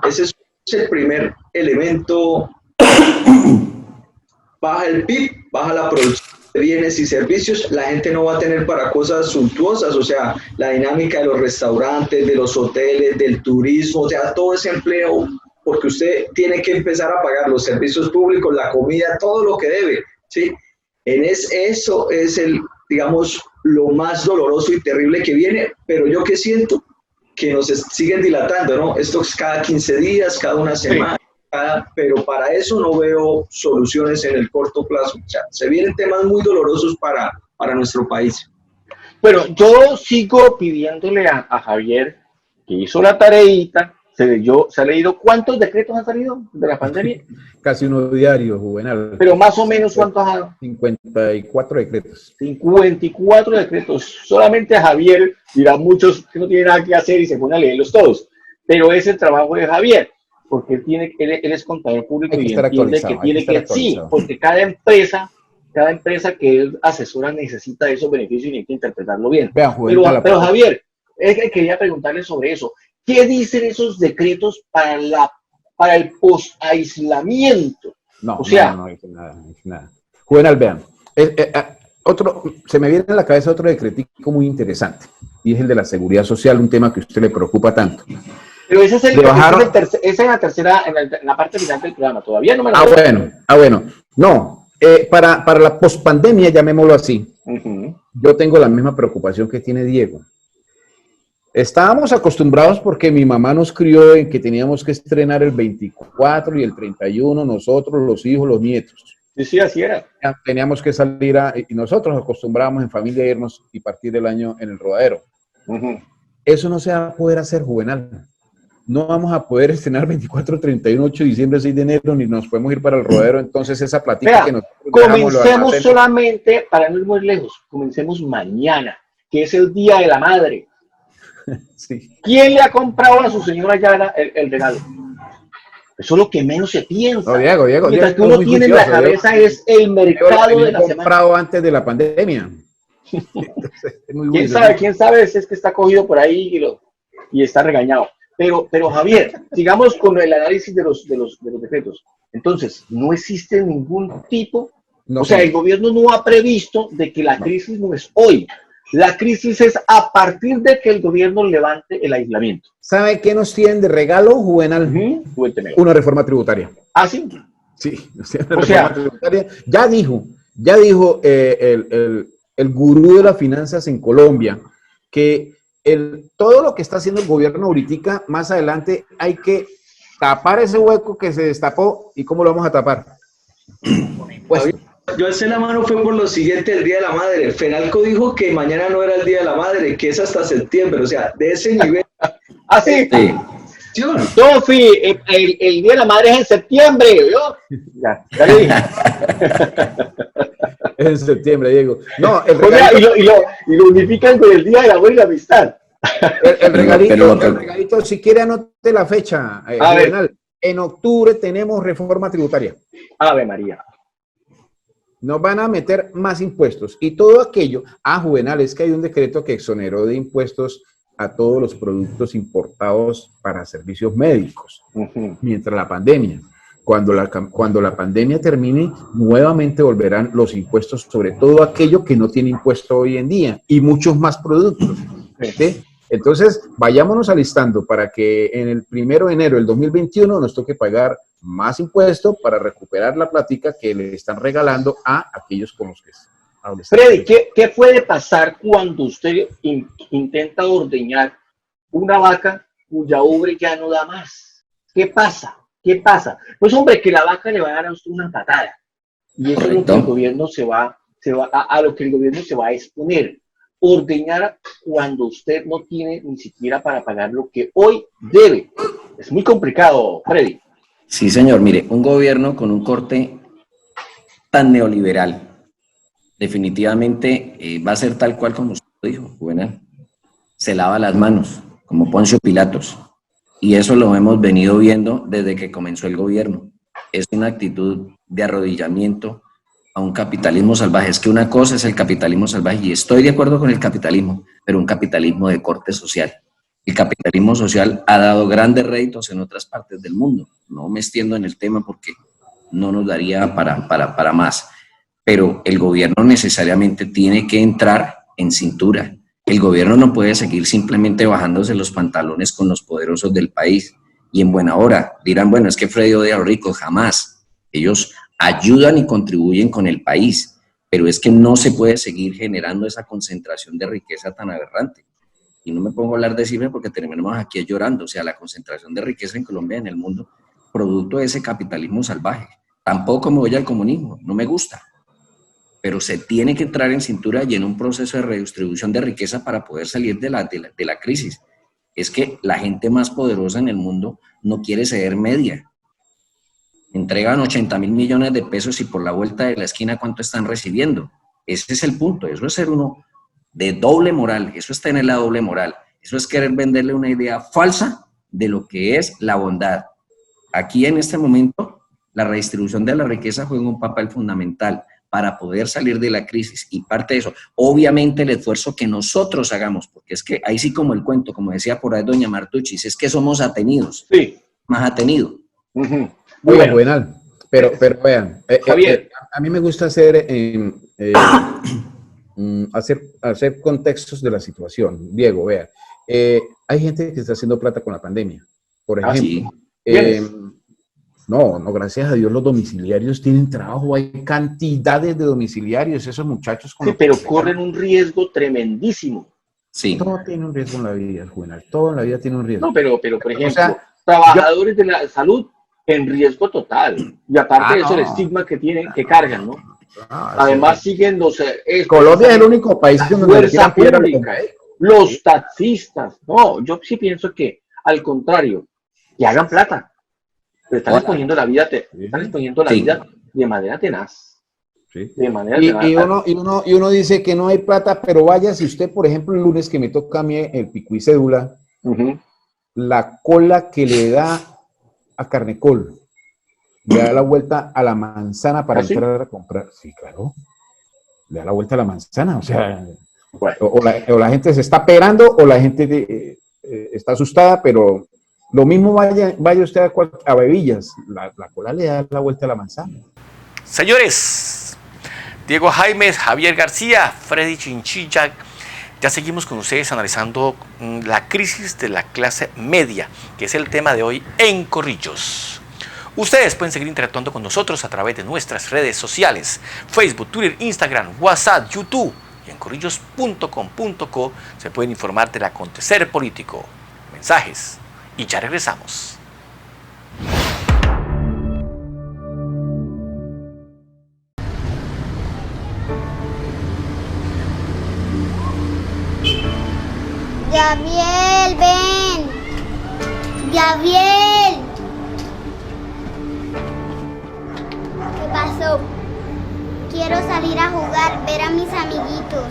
Ese es el primer elemento. Baja el PIB, baja la producción de bienes y servicios, la gente no va a tener para cosas suntuosas, o sea, la dinámica de los restaurantes, de los hoteles, del turismo, o sea, todo ese empleo, porque usted tiene que empezar a pagar los servicios públicos, la comida, todo lo que debe, ¿sí? Eso es digamos, lo más doloroso y terrible que viene, pero yo que siento que nos siguen dilatando, ¿no? Esto es cada 15 días, cada una semana. Pero para eso no veo soluciones en el corto plazo. O sea, se vienen temas muy dolorosos para nuestro país. Bueno, yo sigo pidiéndole a Javier, que hizo la tareita, se ha leído, ¿cuántos decretos han salido de la pandemia? Casi uno diario, Juvenal. Pero más o menos, ¿cuántos han? 54 decretos. 54 decretos. Solamente a Javier dirá muchos que no tiene nada que hacer y se pone a leerlos todos. Pero es el trabajo de Javier, porque él es contador público y entiende que tiene que, sí, porque cada empresa que él asesora necesita esos beneficios y tiene que interpretarlo bien. Vean, pero Javier, quería preguntarle sobre eso. ¿Qué dicen esos decretos para el post-aislamiento? No, o sea, no dice nada. Juvenal, vean. Se me viene a la cabeza otro decretico muy interesante, y es el de la seguridad social, un tema que a usted le preocupa tanto. Pero ese es en la tercera, en la parte final del programa. Todavía no me lo bueno. No, para la pospandemia, llamémoslo así, yo tengo la misma preocupación que tiene Diego. Estábamos acostumbrados porque mi mamá nos crió en que teníamos que estrenar el 24 y el 31, nosotros, los hijos, los nietos. Sí, así era. Teníamos que salir y nosotros acostumbrábamos en familia a irnos y partir del año en el rodadero. Eso no se va a poder hacer, Juvenal. No vamos a poder estrenar 24, 31, 8 de diciembre, 6 de enero, ni nos podemos ir para el rodadero. Entonces esa platica que nosotros comencemos solamente, para no ir muy lejos, comencemos mañana, que es el Día de la Madre. Sí. ¿Quién le ha comprado a su señora ya el regalo? Eso es lo que menos se piensa. No, Diego, mientras que uno tiene en la cabeza es el mercado de la semana. Comprado antes de la pandemia. Entonces, es muy bueno. ¿Quién sabe si es que está cogido por ahí y está regañado? Pero Javier, sigamos con el análisis de los decretos. Entonces, no existe ningún tipo, el gobierno no ha previsto de que la crisis no es hoy. La crisis es a partir de que el gobierno levante el aislamiento. ¿Sabe qué nos tienen de regalo, Juvenal? Una reforma tributaria. ¿Ah, sí? Sí, reforma tributaria. Ya dijo el gurú de las finanzas en Colombia que todo lo que está haciendo el gobierno ahorita, más adelante hay que tapar ese hueco que se destapó. ¿Y cómo lo vamos a tapar? Pues yo alcé la mano fue por lo siguiente, el Día de la Madre. Fenalco dijo que mañana no era el Día de la Madre, que es hasta septiembre, o sea, de ese nivel. ¿Ah, sí? Sofi, el Día de la Madre es en septiembre, ¿yo? Ya le dije. Es en septiembre, Diego. No, y lo unifican con el Día del Amor y la Amistad. El regalito, si quiere anote la fecha, Juvenal. En octubre tenemos reforma tributaria. Ave María. Nos van a meter más impuestos y todo aquello. Juvenal, es que hay un decreto que exoneró de impuestos a todos los productos importados para servicios médicos, Ujú. mientras la pandemia. Cuando la pandemia termine, nuevamente volverán los impuestos sobre todo aquello que no tiene impuesto hoy en día y muchos más productos. ¿Sí? Entonces, vayámonos alistando para que en el 1 de enero del 2021 nos toque pagar más impuestos para recuperar la plática que le están regalando a aquellos con los que hablan. Freddy, ¿qué puede pasar cuando usted intenta ordeñar una vaca cuya ubre ya no da más? ¿Qué pasa? ¿Qué pasa? Pues hombre, que la vaca le va a dar a usted una patada. Y eso es lo que el gobierno a lo que el gobierno se va a exponer. Ordeñar cuando usted no tiene ni siquiera para pagar lo que hoy debe. Es muy complicado, Freddy. Sí, señor. Mire, un gobierno con un corte tan neoliberal, definitivamente va a ser tal cual como usted dijo, Juvenal. Se lava las manos, como Poncio Pilatos. Y eso lo hemos venido viendo desde que comenzó el gobierno. Es una actitud de arrodillamiento a un capitalismo salvaje. Es que una cosa es el capitalismo salvaje, y estoy de acuerdo con el capitalismo, pero un capitalismo de corte social. El capitalismo social ha dado grandes réditos en otras partes del mundo. No me extiendo en el tema porque no nos daría para más. Pero el gobierno necesariamente tiene que entrar en cintura. El gobierno no puede seguir simplemente bajándose los pantalones con los poderosos del país. Y en buena hora dirán, bueno, es que Freddy odia a los ricos. Jamás. Ellos ayudan y contribuyen con el país, pero es que no se puede seguir generando esa concentración de riqueza tan aberrante. Y no me pongo a hablar de cifras porque terminamos aquí llorando. O sea, la concentración de riqueza en Colombia y en el mundo, producto de ese capitalismo salvaje. Tampoco me voy al comunismo, no me gusta. Pero se tiene que entrar en cintura y en un proceso de redistribución de riqueza para poder salir de la crisis. Es que la gente más poderosa en el mundo no quiere ceder media. Entregan 80.000 millones de pesos y por la vuelta de la esquina, ¿cuánto están recibiendo? Ese es el punto. Eso es ser uno de doble moral. Eso es tener la doble moral. Eso es querer venderle una idea falsa de lo que es la bondad. Aquí en este momento, la redistribución de la riqueza juega un papel fundamental para poder salir de la crisis, y parte de eso, obviamente el esfuerzo que nosotros hagamos, porque es que ahí sí, como el cuento, como decía por ahí doña Martuchis, es que somos atenidos, sí, más atenidos. Uh-huh. Oiga, Juvenal, pero vean, Javier, a mí me gusta hacer contextos de la situación. Diego, vea, hay gente que está haciendo plata con la pandemia, por ejemplo. No, gracias a Dios los domiciliarios tienen trabajo, hay cantidades de domiciliarios, esos muchachos. Sí, pero corren un riesgo tremendísimo. Sí. Todo tiene un riesgo en la vida, Juvenal, todo en la vida tiene un riesgo. No, pero por ejemplo, trabajadores de la salud en riesgo total. Y aparte de eso, el estigma que tienen, que cargan, ¿no? Además siguen los... Colombia es el único país donde fuerza pública, los taxistas. No, yo sí pienso que, al contrario, que hagan plata. Pero están exponiendo la vida, vida de manera tenaz. Sí. De manera tenaz. Y uno dice que no hay plata, pero vaya, si usted, por ejemplo, el lunes que me toca a mí el pico y cédula, la cola que le da a Carnecol, le da la vuelta a la manzana para entrar a comprar. Sí, claro. Le da la vuelta a la manzana, o sea, bueno. o la gente se está esperando o la gente está asustada, pero lo mismo vaya usted a Bebillas, la cola le da la vuelta a la manzana. Señores, Diego Jaimes, Javier García, Freddy Chinchilla, ya seguimos con ustedes analizando la crisis de la clase media, que es el tema de hoy en Corrillos. Ustedes pueden seguir interactuando con nosotros a través de nuestras redes sociales, Facebook, Twitter, Instagram, WhatsApp, YouTube, y en corrillos.com.co se pueden informar del acontecer político. Mensajes, y ya regresamos. Gabriel, ven. Gabriel. ¿Qué pasó? Quiero salir a jugar, ver a mis amiguitos.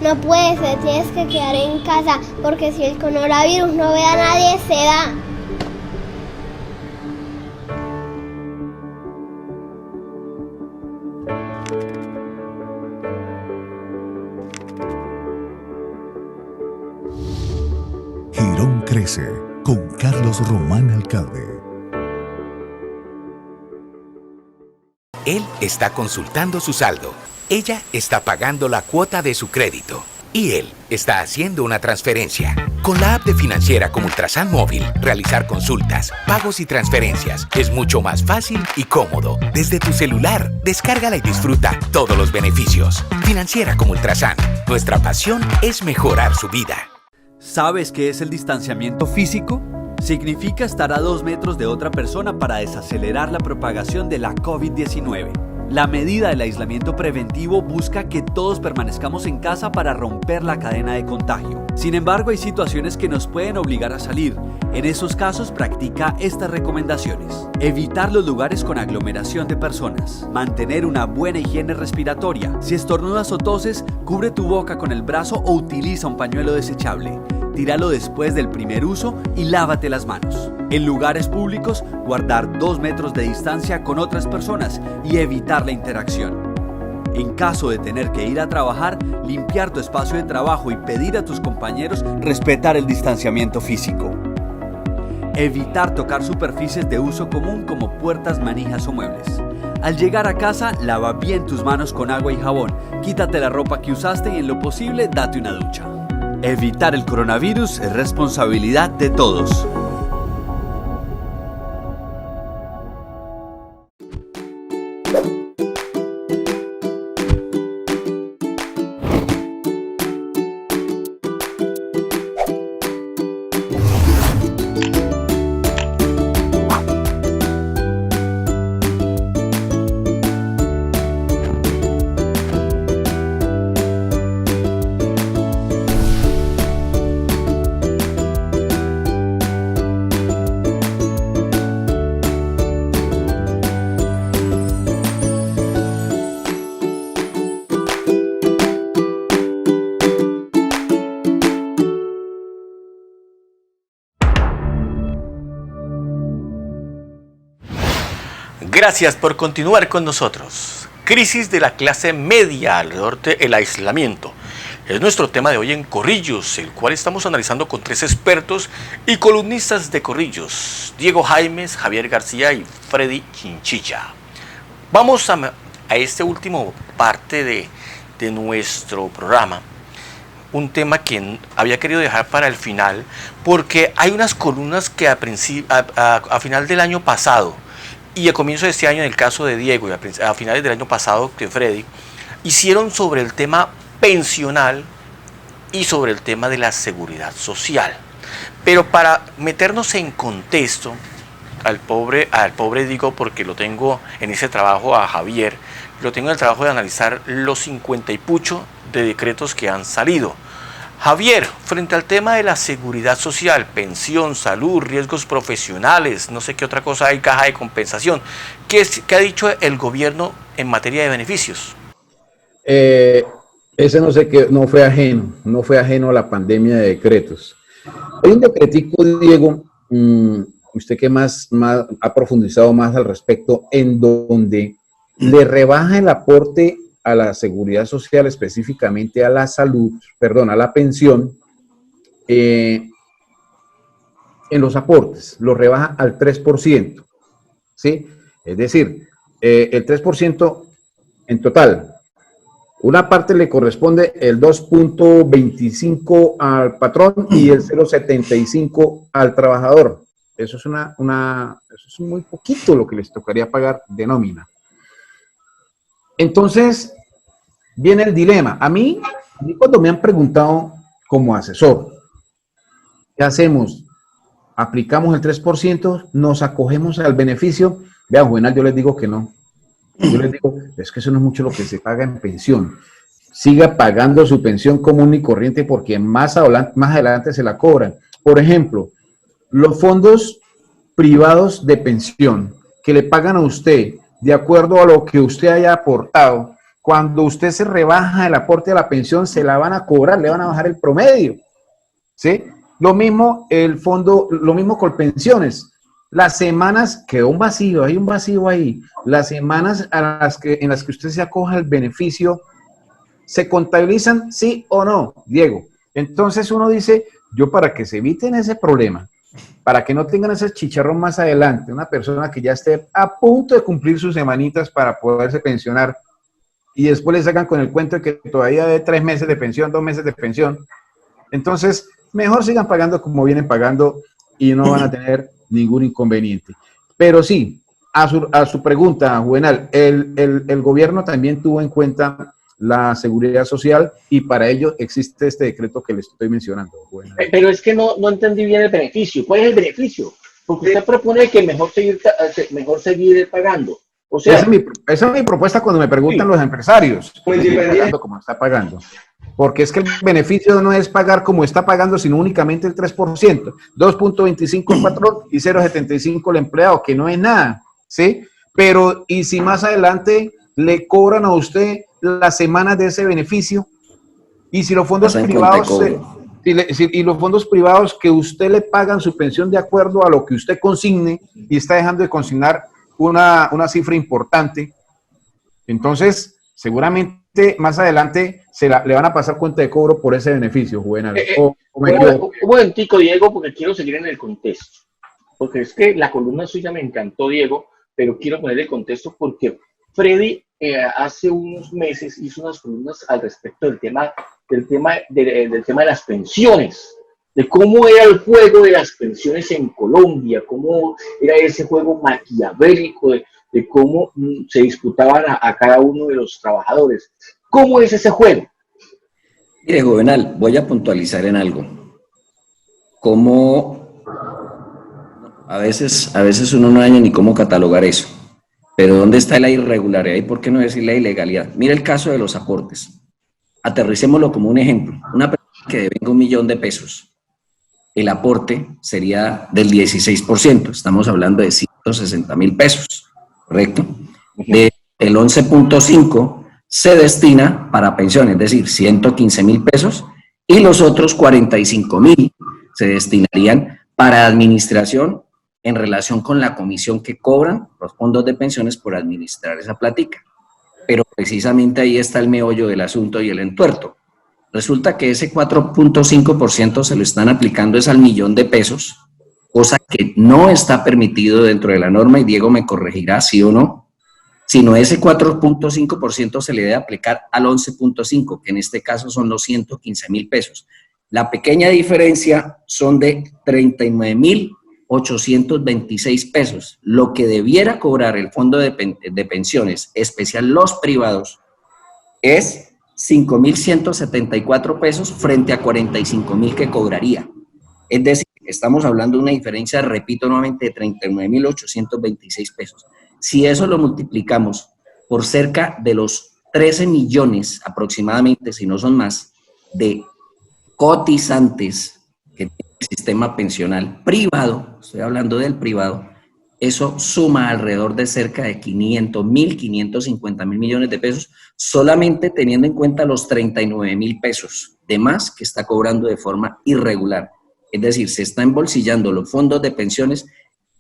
No puedes, te tienes que quedar en casa, porque si el coronavirus no ve a nadie, se va. Crece con Carlos Román Alcalde. Él está consultando su saldo. Ella está pagando la cuota de su crédito. Y él está haciendo una transferencia. Con la app de Financiera como Ultrasan Móvil, realizar consultas, pagos y transferencias es mucho más fácil y cómodo. Desde tu celular, descárgala y disfruta todos los beneficios. Financiera como Ultrasan. Nuestra pasión es mejorar su vida. ¿Sabes qué es el distanciamiento físico? Significa estar a 2 metros de otra persona para desacelerar la propagación de la COVID-19. La medida del aislamiento preventivo busca que todos permanezcamos en casa para romper la cadena de contagio. Sin embargo, hay situaciones que nos pueden obligar a salir. En esos casos, practica estas recomendaciones. Evitar los lugares con aglomeración de personas. Mantener una buena higiene respiratoria. Si estornudas o toses, cubre tu boca con el brazo o utiliza un pañuelo desechable. Tíralo después del primer uso y lávate las manos. En lugares públicos, guardar 2 metros de distancia con otras personas y evitar la interacción. En caso de tener que ir a trabajar, limpiar tu espacio de trabajo y pedir a tus compañeros respetar el distanciamiento físico. Evitar tocar superficies de uso común como puertas, manijas o muebles. Al llegar a casa, lava bien tus manos con agua y jabón. Quítate la ropa que usaste y en lo posible, date una ducha. Evitar el coronavirus es responsabilidad de todos. Gracias por continuar con nosotros. Crisis de la clase media alrededor del aislamiento. Es nuestro tema de hoy en Corrillos, el cual estamos analizando con 3 expertos y columnistas de Corrillos, Diego Jaimes, Javier García y Freddy Chinchilla. Vamos a este último parte de nuestro programa, un tema que había querido dejar para el final, porque hay unas columnas que a final del año pasado y a comienzo de este año, en el caso de Diego, y a finales del año pasado de Freddy, hicieron sobre el tema pensional y sobre el tema de la seguridad social. Pero para meternos en contexto, al pobre digo, porque lo tengo en ese trabajo a Javier, lo tengo en el trabajo de analizar los 50 y pucho de decretos que han salido. Javier, frente al tema de la seguridad social, pensión, salud, riesgos profesionales, no sé qué otra cosa hay, caja de compensación, ¿qué ha dicho el gobierno en materia de beneficios? Ese no sé qué, no fue ajeno a la pandemia de decretos. Hay un decretico, Diego, usted que más ha profundizado más al respecto, en donde le rebaja el aporte a la seguridad social, específicamente a la salud, a la pensión, en los aportes, lo rebaja al 3%, ¿sí? Es decir, el 3% en total. Una parte le corresponde el 2.25 al patrón y el 0.75 al trabajador. Eso es eso es muy poquito lo que les tocaría pagar de nómina. Entonces, viene el dilema. A mí cuando me han preguntado como asesor, ¿qué hacemos? ¿Aplicamos el 3%? ¿Nos acogemos al beneficio? Vean, Juvenal, yo les digo que no. Yo les digo, es que eso no es mucho lo que se paga en pensión. Siga pagando su pensión común y corriente porque más adelante se la cobran. Por ejemplo, los fondos privados de pensión que le pagan a usted de acuerdo a lo que usted haya aportado, cuando usted se rebaja el aporte a la pensión, se la van a cobrar, le van a bajar el promedio, ¿sí? Lo mismo lo mismo con pensiones. Las semanas, quedó un vacío, hay un vacío ahí. Las semanas en las que usted se acoja al beneficio, ¿se contabilizan sí o no, Diego? Entonces uno dice, yo para que se eviten ese problema, para que no tengan ese chicharrón más adelante, una persona que ya esté a punto de cumplir sus semanitas para poderse pensionar y después le sacan con el cuento de que todavía de 3 meses de pensión, 2 meses de pensión, entonces mejor sigan pagando como vienen pagando y no van a tener ningún inconveniente. Pero sí, a su pregunta, Juvenal, el gobierno también tuvo en cuenta la seguridad social y para ello existe este decreto que le estoy mencionando, Juvenal. Pero es que no entendí bien el beneficio. ¿Cuál es el beneficio? Porque usted propone que mejor seguir pagando. O sea, esa es mi propuesta cuando me preguntan los empresarios. ¿Cómo está pagando? Porque es que el beneficio no es pagar como está pagando, sino únicamente el 3%, 2.25 el patrón y 0.75 el empleado, que no es nada, ¿sí? Pero, ¿y si más adelante le cobran a usted las semanas de ese beneficio? Y si los fondos privados, y los fondos privados que usted le pagan su pensión de acuerdo a lo que usted consigne y está dejando de consignar una cifra importante, entonces seguramente más adelante le van a pasar cuenta de cobro por ese beneficio, Juvenal. Un momentico, Diego, porque quiero seguir en el contexto. Porque es que la columna suya me encantó, Diego, pero quiero poner el contexto porque Freddy hace unos meses hizo unas columnas al respecto del tema de las pensiones, de cómo era el juego de las pensiones en Colombia, cómo era ese juego maquiavélico de cómo se disputaban a cada uno de los trabajadores. ¿Cómo es ese juego? Mire, Juvenal, voy a puntualizar en algo. Cómo a veces uno no haya ni cómo catalogar eso. Pero ¿dónde está la irregularidad y por qué no decir la ilegalidad? Mira el caso de los aportes. Aterricémoslo como un ejemplo. Una persona que devenga 1 millón de pesos, el aporte sería del 16%. Estamos hablando de 160,000 pesos, ¿correcto? El 11.5% se destina para pensiones, es decir, 115,000 pesos, y los otros 45,000 se destinarían para administración en relación con la comisión que cobran los fondos de pensiones por administrar esa plática. Pero precisamente ahí está el meollo del asunto y el entuerto. Resulta que ese 4.5% se lo están aplicando es al 1.000.000 de pesos, cosa que no está permitido dentro de la norma, y Diego me corregirá sí o no, sino ese 4.5% se le debe aplicar al 11.5%, que en este caso son los 115,000 pesos. La pequeña diferencia son de 39,826 pesos. Lo que debiera cobrar el fondo de pensiones, especial los privados, es 5,174 pesos frente a 45,000 que cobraría. Es decir, estamos hablando de una diferencia, repito nuevamente, de 39,826 pesos. Si eso lo multiplicamos por cerca de los 13 millones aproximadamente, si no son más, de cotizantes que tiene el sistema pensional privado, estoy hablando del privado, eso suma alrededor de cerca de 500,000, 550,000 millones de pesos, solamente teniendo en cuenta los 39,000 pesos de más que está cobrando de forma irregular. Es decir, se está embolsillando los fondos de pensiones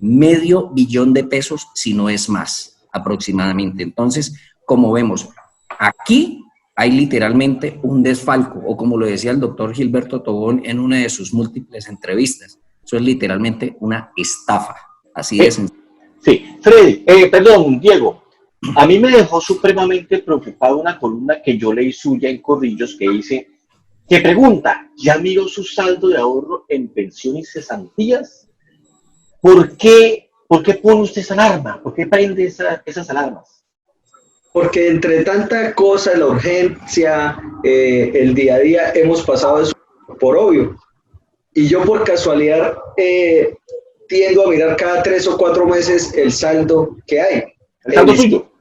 $500 millones de pesos, si no es más, aproximadamente. Entonces, como vemos, aquí hay literalmente un desfalco, o como lo decía el doctor Gilberto Tobón en una de sus múltiples entrevistas, eso es literalmente una estafa, así es. Sí, Freddy, Diego, a mí me dejó supremamente preocupado una columna que yo leí suya en Corrillos que pregunta, ¿ya miró su saldo de ahorro en pensión y cesantías? ¿Por qué pone usted esa alarma? ¿Por qué prende esas alarmas? Porque entre tanta cosa, la urgencia, el día a día, hemos pasado eso por obvio. Y yo por casualidad tiendo a mirar cada 3 o 4 meses el saldo que hay. ¿El saldo suyo?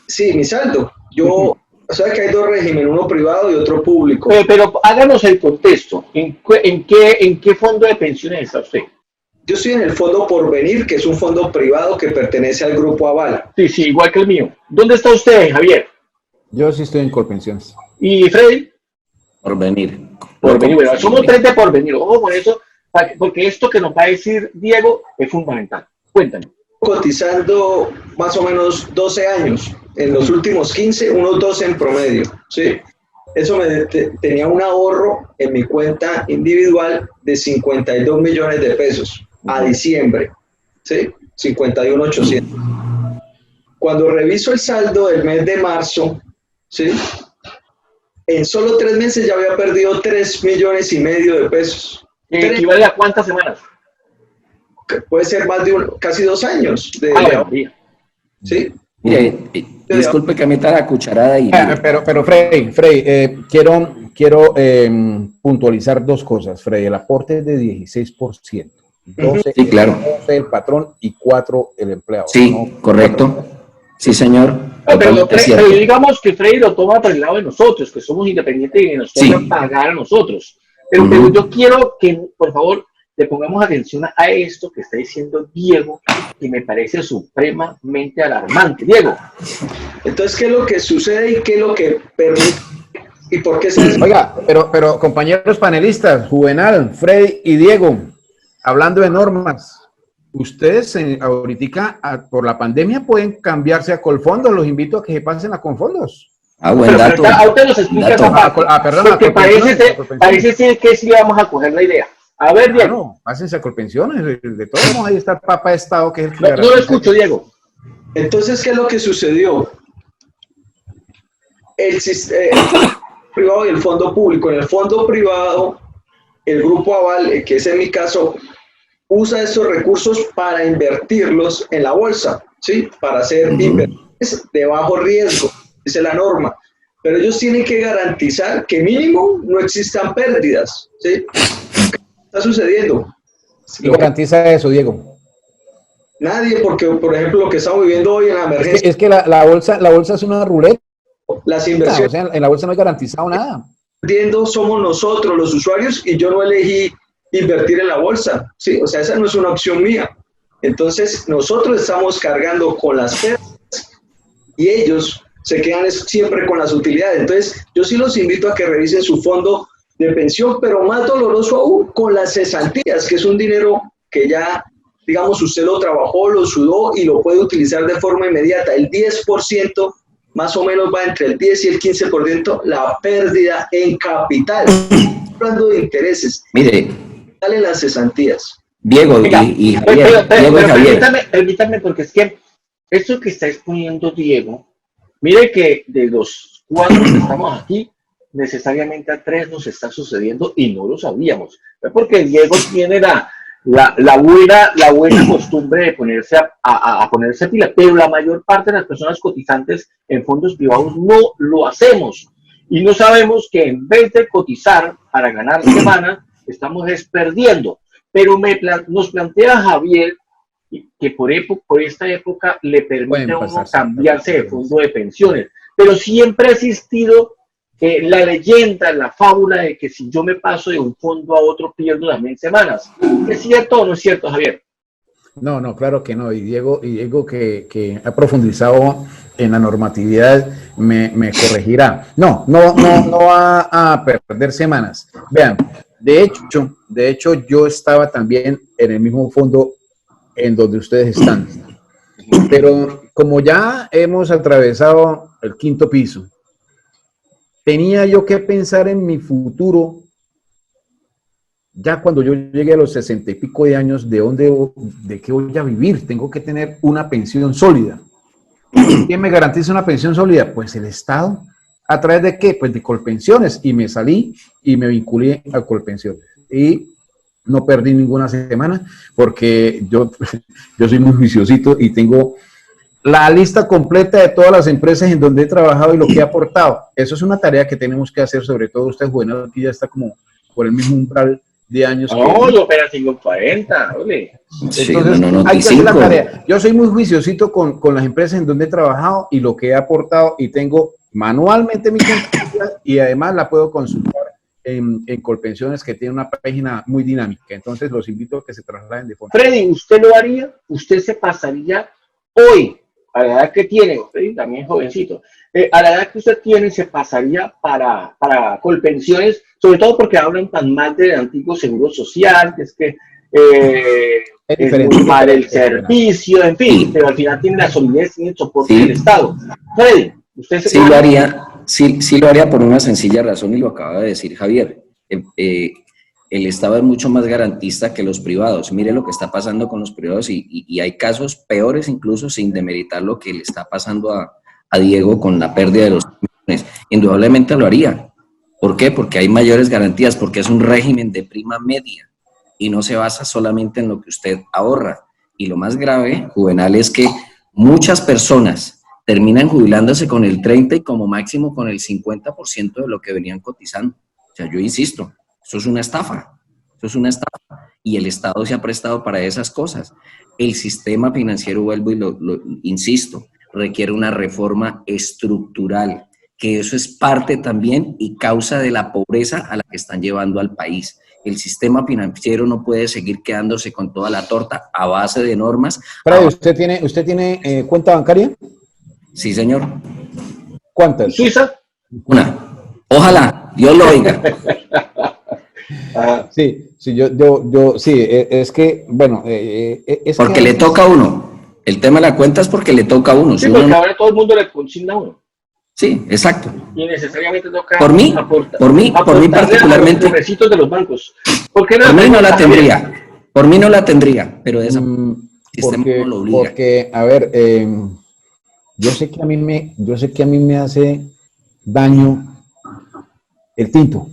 Sí, mi saldo. Yo, sabes que hay 2 regímenes, uno privado y otro público. Pero háganos el contexto. ¿En qué fondo de pensiones está usted? Yo estoy en el Fondo Porvenir, que es un fondo privado que pertenece al Grupo Aval. Sí, igual que el mío. ¿Dónde está usted, Javier? Yo sí estoy en Colpensiones. ¿Y Freddy? Porvenir. Porvenir, bueno, somos 3 de Porvenir. Ojo con eso, porque esto que nos va a decir Diego es fundamental. Cuéntame. Cotizando más o menos 12 años. En los últimos 15, unos 12 en promedio. ¿Sí? eso tenía un ahorro en mi cuenta individual de 52 millones de pesos a diciembre, ¿sí? 51,800. Cuando reviso el saldo del mes de marzo, ¿sí? En solo 3 meses ya había perdido 3,5 millones de pesos. ¿Equivale a cuántas semanas? Puede ser más de casi 2 años. ¿Sí? Disculpe que meta la cucharada ahí. Pero Freddy, quiero puntualizar 2 cosas, Freddy. El aporte es de 16%. 12 sí, claro. El patrón y 4 el empleado. Sí, ¿no? correcto. Sí, señor. Pero digamos que Freddy lo toma por el lado de nosotros, que somos independientes y nos toca pagar a nosotros. Pero yo quiero que, por favor, le pongamos atención a esto que está diciendo Diego, que me parece supremamente alarmante. Diego. Entonces, ¿qué es lo que sucede y qué es lo que permite? ¿Y por qué se hace? Oiga, pero compañeros panelistas, Juvenal, Freddy y Diego, hablando de normas, ustedes ahorita por la pandemia pueden cambiarse a Colfondos. Los invito a que se pasen a Colfondos. Buen dato. Ahorita nos explica esa parte. Perdón, porque parece ser que sí vamos a coger la idea. A ver, Diego. Claro, pásense a Colpensiones. De todos modos, ahí está el Papa de Estado, que es el que... No lo escucho, Diego. Entonces, ¿qué es lo que sucedió? El privado y el fondo público. En el fondo privado, el grupo Aval, que es en mi caso, usa esos recursos para invertirlos en la bolsa, ¿sí? Para hacer inversiones de bajo riesgo, esa es la norma. Pero ellos tienen que garantizar que mínimo no existan pérdidas, ¿sí? ¿Qué está sucediendo? ¿Quién garantiza eso, Diego? Nadie, porque, por ejemplo, lo que estamos viviendo hoy en la emergencia... Es que la bolsa es una ruleta. Las inversiones... O sea, en la bolsa no hay garantizado nada. Somos nosotros, los usuarios, y yo no elegí invertir en la bolsa, ¿sí? O sea, esa no es una opción mía. Entonces, nosotros estamos cargando con las pérdidas y ellos se quedan siempre con las utilidades. Entonces, yo sí los invito a que revisen su fondo de pensión, pero más doloroso aún, con las cesantías, que es un dinero que ya, digamos, usted lo trabajó, lo sudó y lo puede utilizar de forma inmediata. El 10%, más o menos va entre el 10 y el 15%, la pérdida en capital. Hablando de intereses. Mire. Salen las cesantías. Diego y Javier. Permítame, porque es que esto que está exponiendo Diego, mire que de los 4 que estamos aquí, necesariamente a 3 nos está sucediendo y no lo sabíamos. Porque Diego tiene la buena costumbre de ponerse a ponerse pila, pero la mayor parte de las personas cotizantes en fondos privados no lo hacemos. Y no sabemos que en vez de cotizar para ganar semana, estamos perdiendo. Pero nos plantea Javier que por esta época le permite a uno cambiarse de fondo de pensiones. Pero siempre ha existido la leyenda, la fábula de que si yo me paso de un fondo a otro pierdo también semanas. ¿Es cierto o no es cierto, Javier? No, claro que no. Y Diego que ha profundizado en la normatividad me corregirá. No va a perder semanas. Vean, de hecho yo estaba también en el mismo fondo en donde ustedes están. Pero como ya hemos atravesado el 5º piso, tenía yo que pensar en mi futuro. Ya cuando yo llegue a los 60 y pico de años, ¿de qué voy a vivir? Tengo que tener una pensión sólida. ¿Quién me garantiza una pensión sólida? Pues el Estado. ¿A través de qué? Pues de Colpensiones. Y me salí y me vinculé a Colpensiones. Y no perdí ninguna semana porque yo soy muy juiciosito y tengo la lista completa de todas las empresas en donde he trabajado y lo que he aportado. Eso es una tarea que tenemos que hacer, sobre todo usted, Juvenal, que ya está como por el mismo umbral de años. No, yo apenas tengo 40, ole. Entonces, hay que hacer la tarea. Yo soy muy juiciosito con las empresas en donde he trabajado y lo que he aportado, y tengo manualmente mi contabilidad y además la puedo consultar en Colpensiones, que tiene una página muy dinámica. Entonces, los invito a que se trasladen de fondo. Freddy, ¿usted lo haría? ¿Usted se pasaría hoy, a la edad que tiene, Freddy también jovencito, a la edad que usted tiene, se pasaría para Colpensiones, sobre todo porque hablan tan mal del antiguo seguro social, que es que es muy mal el servicio, en fin, pero al final tiene la solidez y el soporte del Estado? Freddy, ¿usted se lo haría? Sí lo haría por una sencilla razón y lo acaba de decir Javier. El Estado es mucho más garantista que los privados. Mire lo que está pasando con los privados y hay casos peores incluso, sin demeritar lo que le está pasando a Diego con la pérdida de los millones. Indudablemente lo haría. ¿Por qué? Porque hay mayores garantías, porque es un régimen de prima media y no se basa solamente en lo que usted ahorra. Y lo más grave, Juvenal, es que muchas personas terminan jubilándose con el 30% y como máximo con el 50% de lo que venían cotizando. O sea, yo insisto, eso es una estafa, y el Estado se ha prestado para esas cosas. El sistema financiero, vuelvo y lo insisto, requiere una reforma estructural, que eso es parte también y causa de la pobreza a la que están llevando al país. El sistema financiero no puede seguir quedándose con toda la torta a base de normas. Freddy, ¿usted tiene cuenta bancaria? Sí, señor. ¿Cuántas? ¿Suiza? Una. Ojalá, Dios lo oiga. Sí, yo, sí, es que, bueno, es porque que le toca a uno. El tema de la cuenta es porque le toca a uno. Sí, si porque uno ahora todo el mundo le consigna a uno. Sí, exacto. Y necesariamente toca Por mí particularmente. Los pobrecitos de los bancos. Por mí no la tendría. Por mí no la tendría, pero de esa sistema no lo obliga. Porque, a ver, yo sé que a mí me hace daño el tinto.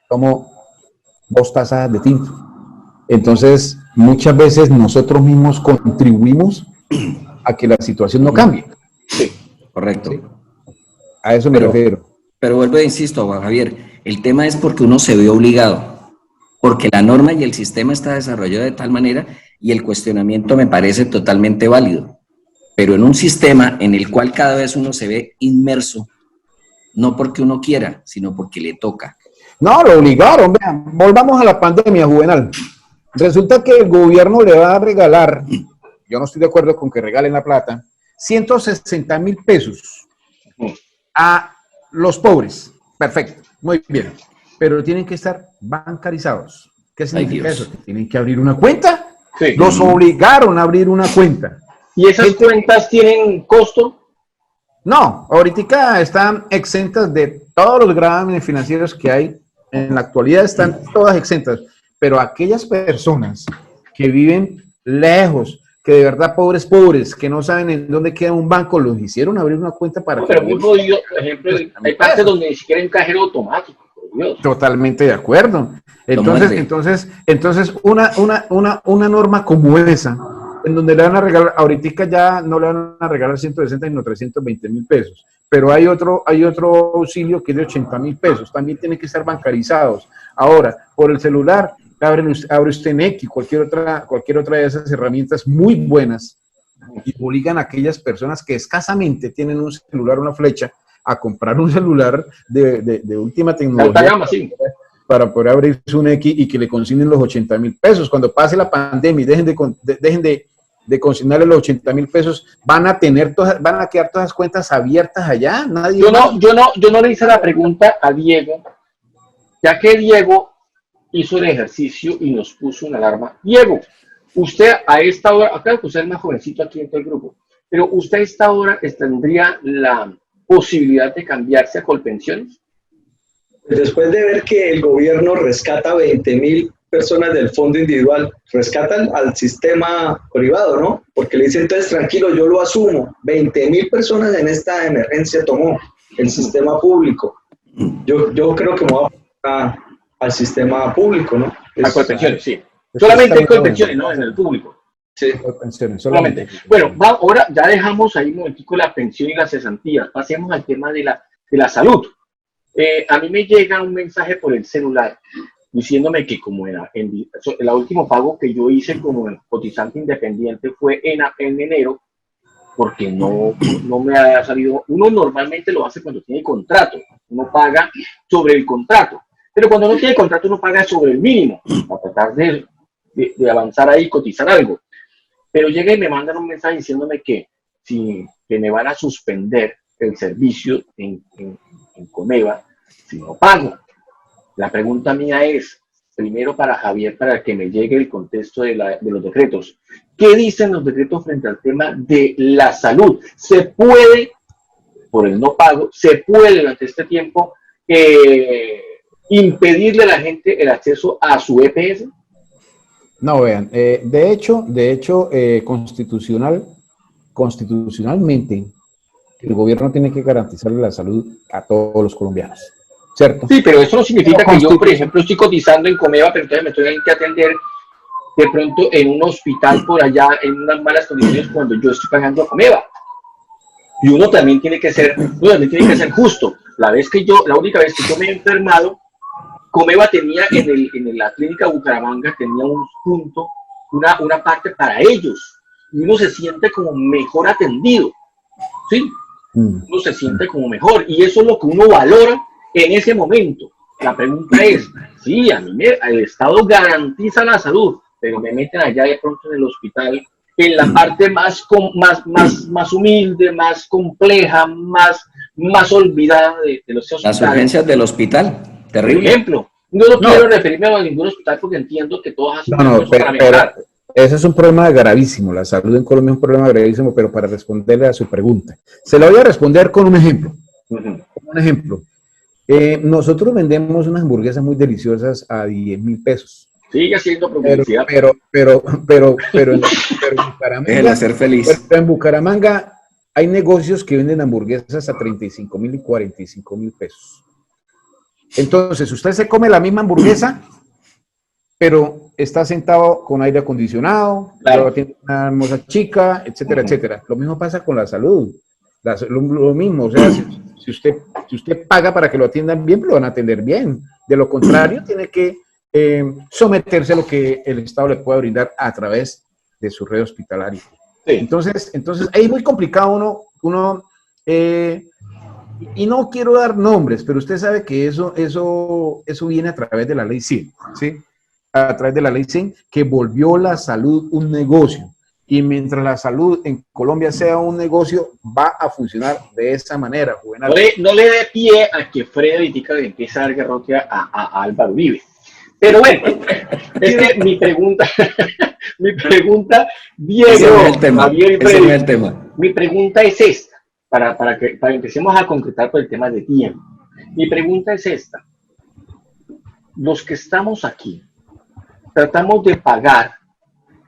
Como 2 tazas de tinto. Entonces, muchas veces nosotros mismos contribuimos a que la situación no cambie. Sí, correcto. ¿Sí? A eso me refiero. Pero vuelvo e insisto, Juan Javier, el tema es porque uno se ve obligado, porque la norma y el sistema está desarrollado de tal manera y el cuestionamiento me parece totalmente válido. Pero en un sistema en el cual cada vez uno se ve inmerso, no porque uno quiera, sino porque le toca. No, lo obligaron. Vean, volvamos a la pandemia, Juvenal. Resulta que el gobierno le va a regalar, yo no estoy de acuerdo con que regalen la plata, 160,000 pesos a los pobres. Perfecto, muy bien. Pero tienen que estar bancarizados. ¿Qué significa eso? Que tienen que abrir una cuenta. Sí. Los obligaron a abrir una cuenta. ¿Y esas cuentas tienen costo? No, ahorita están exentas de todos los gravámenes financieros que hay. En la actualidad están todas exentas. Pero aquellas personas que viven lejos, que de verdad pobres, que no saben en dónde queda un banco, los hicieron abrir una cuenta para... No, pero muy jodido, por ejemplo, hay partes donde ni siquiera hay un cajero automático, por Dios. Totalmente de acuerdo. Entonces una norma como esa, en donde le van a regalar, ahorita ya no le van a regalar 160, sino 320,000 pesos. Pero hay otro auxilio que es de 80,000 pesos. También tienen que estar bancarizados. Ahora, por el celular, abre usted Nequi, cualquier otra de esas herramientas muy buenas y obligan a aquellas personas que escasamente tienen un celular, una flecha, a comprar un celular de última tecnología para poder abrir su Nequi y que le consignen los 80,000 pesos. Cuando pase la pandemia y dejen de consignarle los 80,000 pesos, van a quedar todas las cuentas abiertas allá. Nadie yo no le hice la pregunta a Diego, ya que Diego hizo el ejercicio y nos puso una alarma. Diego, usted a esta hora, claro que usted es más jovencito aquí en todo el grupo, pero usted a esta hora tendría la posibilidad de cambiarse a Colpensiones. Después de ver que el gobierno rescata 20,000 personas del fondo individual, rescatan al sistema privado, ¿no? Porque le dicen, entonces tranquilo, yo lo asumo. 20,000 personas en esta emergencia tomó el sistema público. Yo creo que me voy al sistema público, ¿no? A Colpensiones, sí. Solamente en Colpensiones, no en el público. Sí. Colpensiones, solamente. Bueno, ahora ya dejamos ahí un momentico la pensión y las cesantías. Pasemos al tema de la salud. A mí me llega un mensaje por el celular diciéndome que como era el último pago que yo hice como cotizante independiente fue en enero, porque no me ha salido. Uno normalmente lo hace cuando tiene contrato, uno paga sobre el contrato, pero cuando no tiene contrato uno paga sobre el mínimo, para tratar de avanzar ahí y cotizar algo. Pero llega y me mandan un mensaje diciéndome que me van a suspender el servicio en Comeva si no pago. La pregunta mía es, primero para Javier, para que me llegue el contexto de los decretos. ¿Qué dicen los decretos frente al tema de la salud? ¿Se puede por el no pago, se puede durante este tiempo impedirle a la gente el acceso a su EPS? No, vean, de hecho, constitucionalmente, el gobierno tiene que garantizarle la salud a todos los colombianos, ¿cierto? Sí, pero eso no significa que yo, por ejemplo, estoy cotizando en Comeva, pero entonces me tengo que atender de pronto en un hospital por allá en unas malas condiciones cuando yo estoy pagando a Comeva. Y uno también tiene que ser justo. La única vez que yo me he enfermado, Comeva tenía en la clínica Bucaramanga, tenía un punto, una parte para ellos. Y uno se siente como mejor atendido. ¿Sí? Uno se siente como mejor. Y eso es lo que uno valora en ese momento. La pregunta es, sí, el Estado garantiza la salud, pero me meten allá de pronto en el hospital, en la parte más humilde, más compleja, más olvidada de los hospitales. Las urgencias del hospital, terrible. Por ejemplo, no quiero referirme a ningún hospital porque entiendo que todos hacen un esfuerzo para mejorar. Ese es un problema gravísimo, la salud en Colombia es un problema gravísimo, pero para responderle a su pregunta, se lo voy a responder con un ejemplo. Nosotros vendemos unas hamburguesas muy deliciosas a 10.000 pesos. Sigue siendo publicidad. Pero en Bucaramanga, hacer feliz. En Bucaramanga hay negocios que venden hamburguesas a 35.000 y 45.000 pesos. Entonces, usted se come la misma hamburguesa, pero está sentado con aire acondicionado, claro. Tiene una hermosa chica, etcétera, etcétera. Lo mismo pasa con la salud. Lo mismo, o sea, si usted paga para que lo atiendan bien, lo van a atender bien. De lo contrario, tiene que someterse a lo que el Estado le pueda brindar a través de su red hospitalaria. Sí. Entonces es muy complicado y no quiero dar nombres, pero usted sabe que eso viene a través de la ley 100, ¿sí? A través de la ley 100, que volvió la salud un negocio. Y mientras la salud en Colombia sea un negocio, va a funcionar de esa manera, Juvenal. No le dé pie a que Fred ahorita le empiece a dar garrote a Álvaro Uribe. Pero bueno, es que mi pregunta, Diego, Javier y Freddy, mi pregunta es esta, para que empecemos a concretar por el tema de tiempo. Mi pregunta es esta. Los que estamos aquí, tratamos de pagar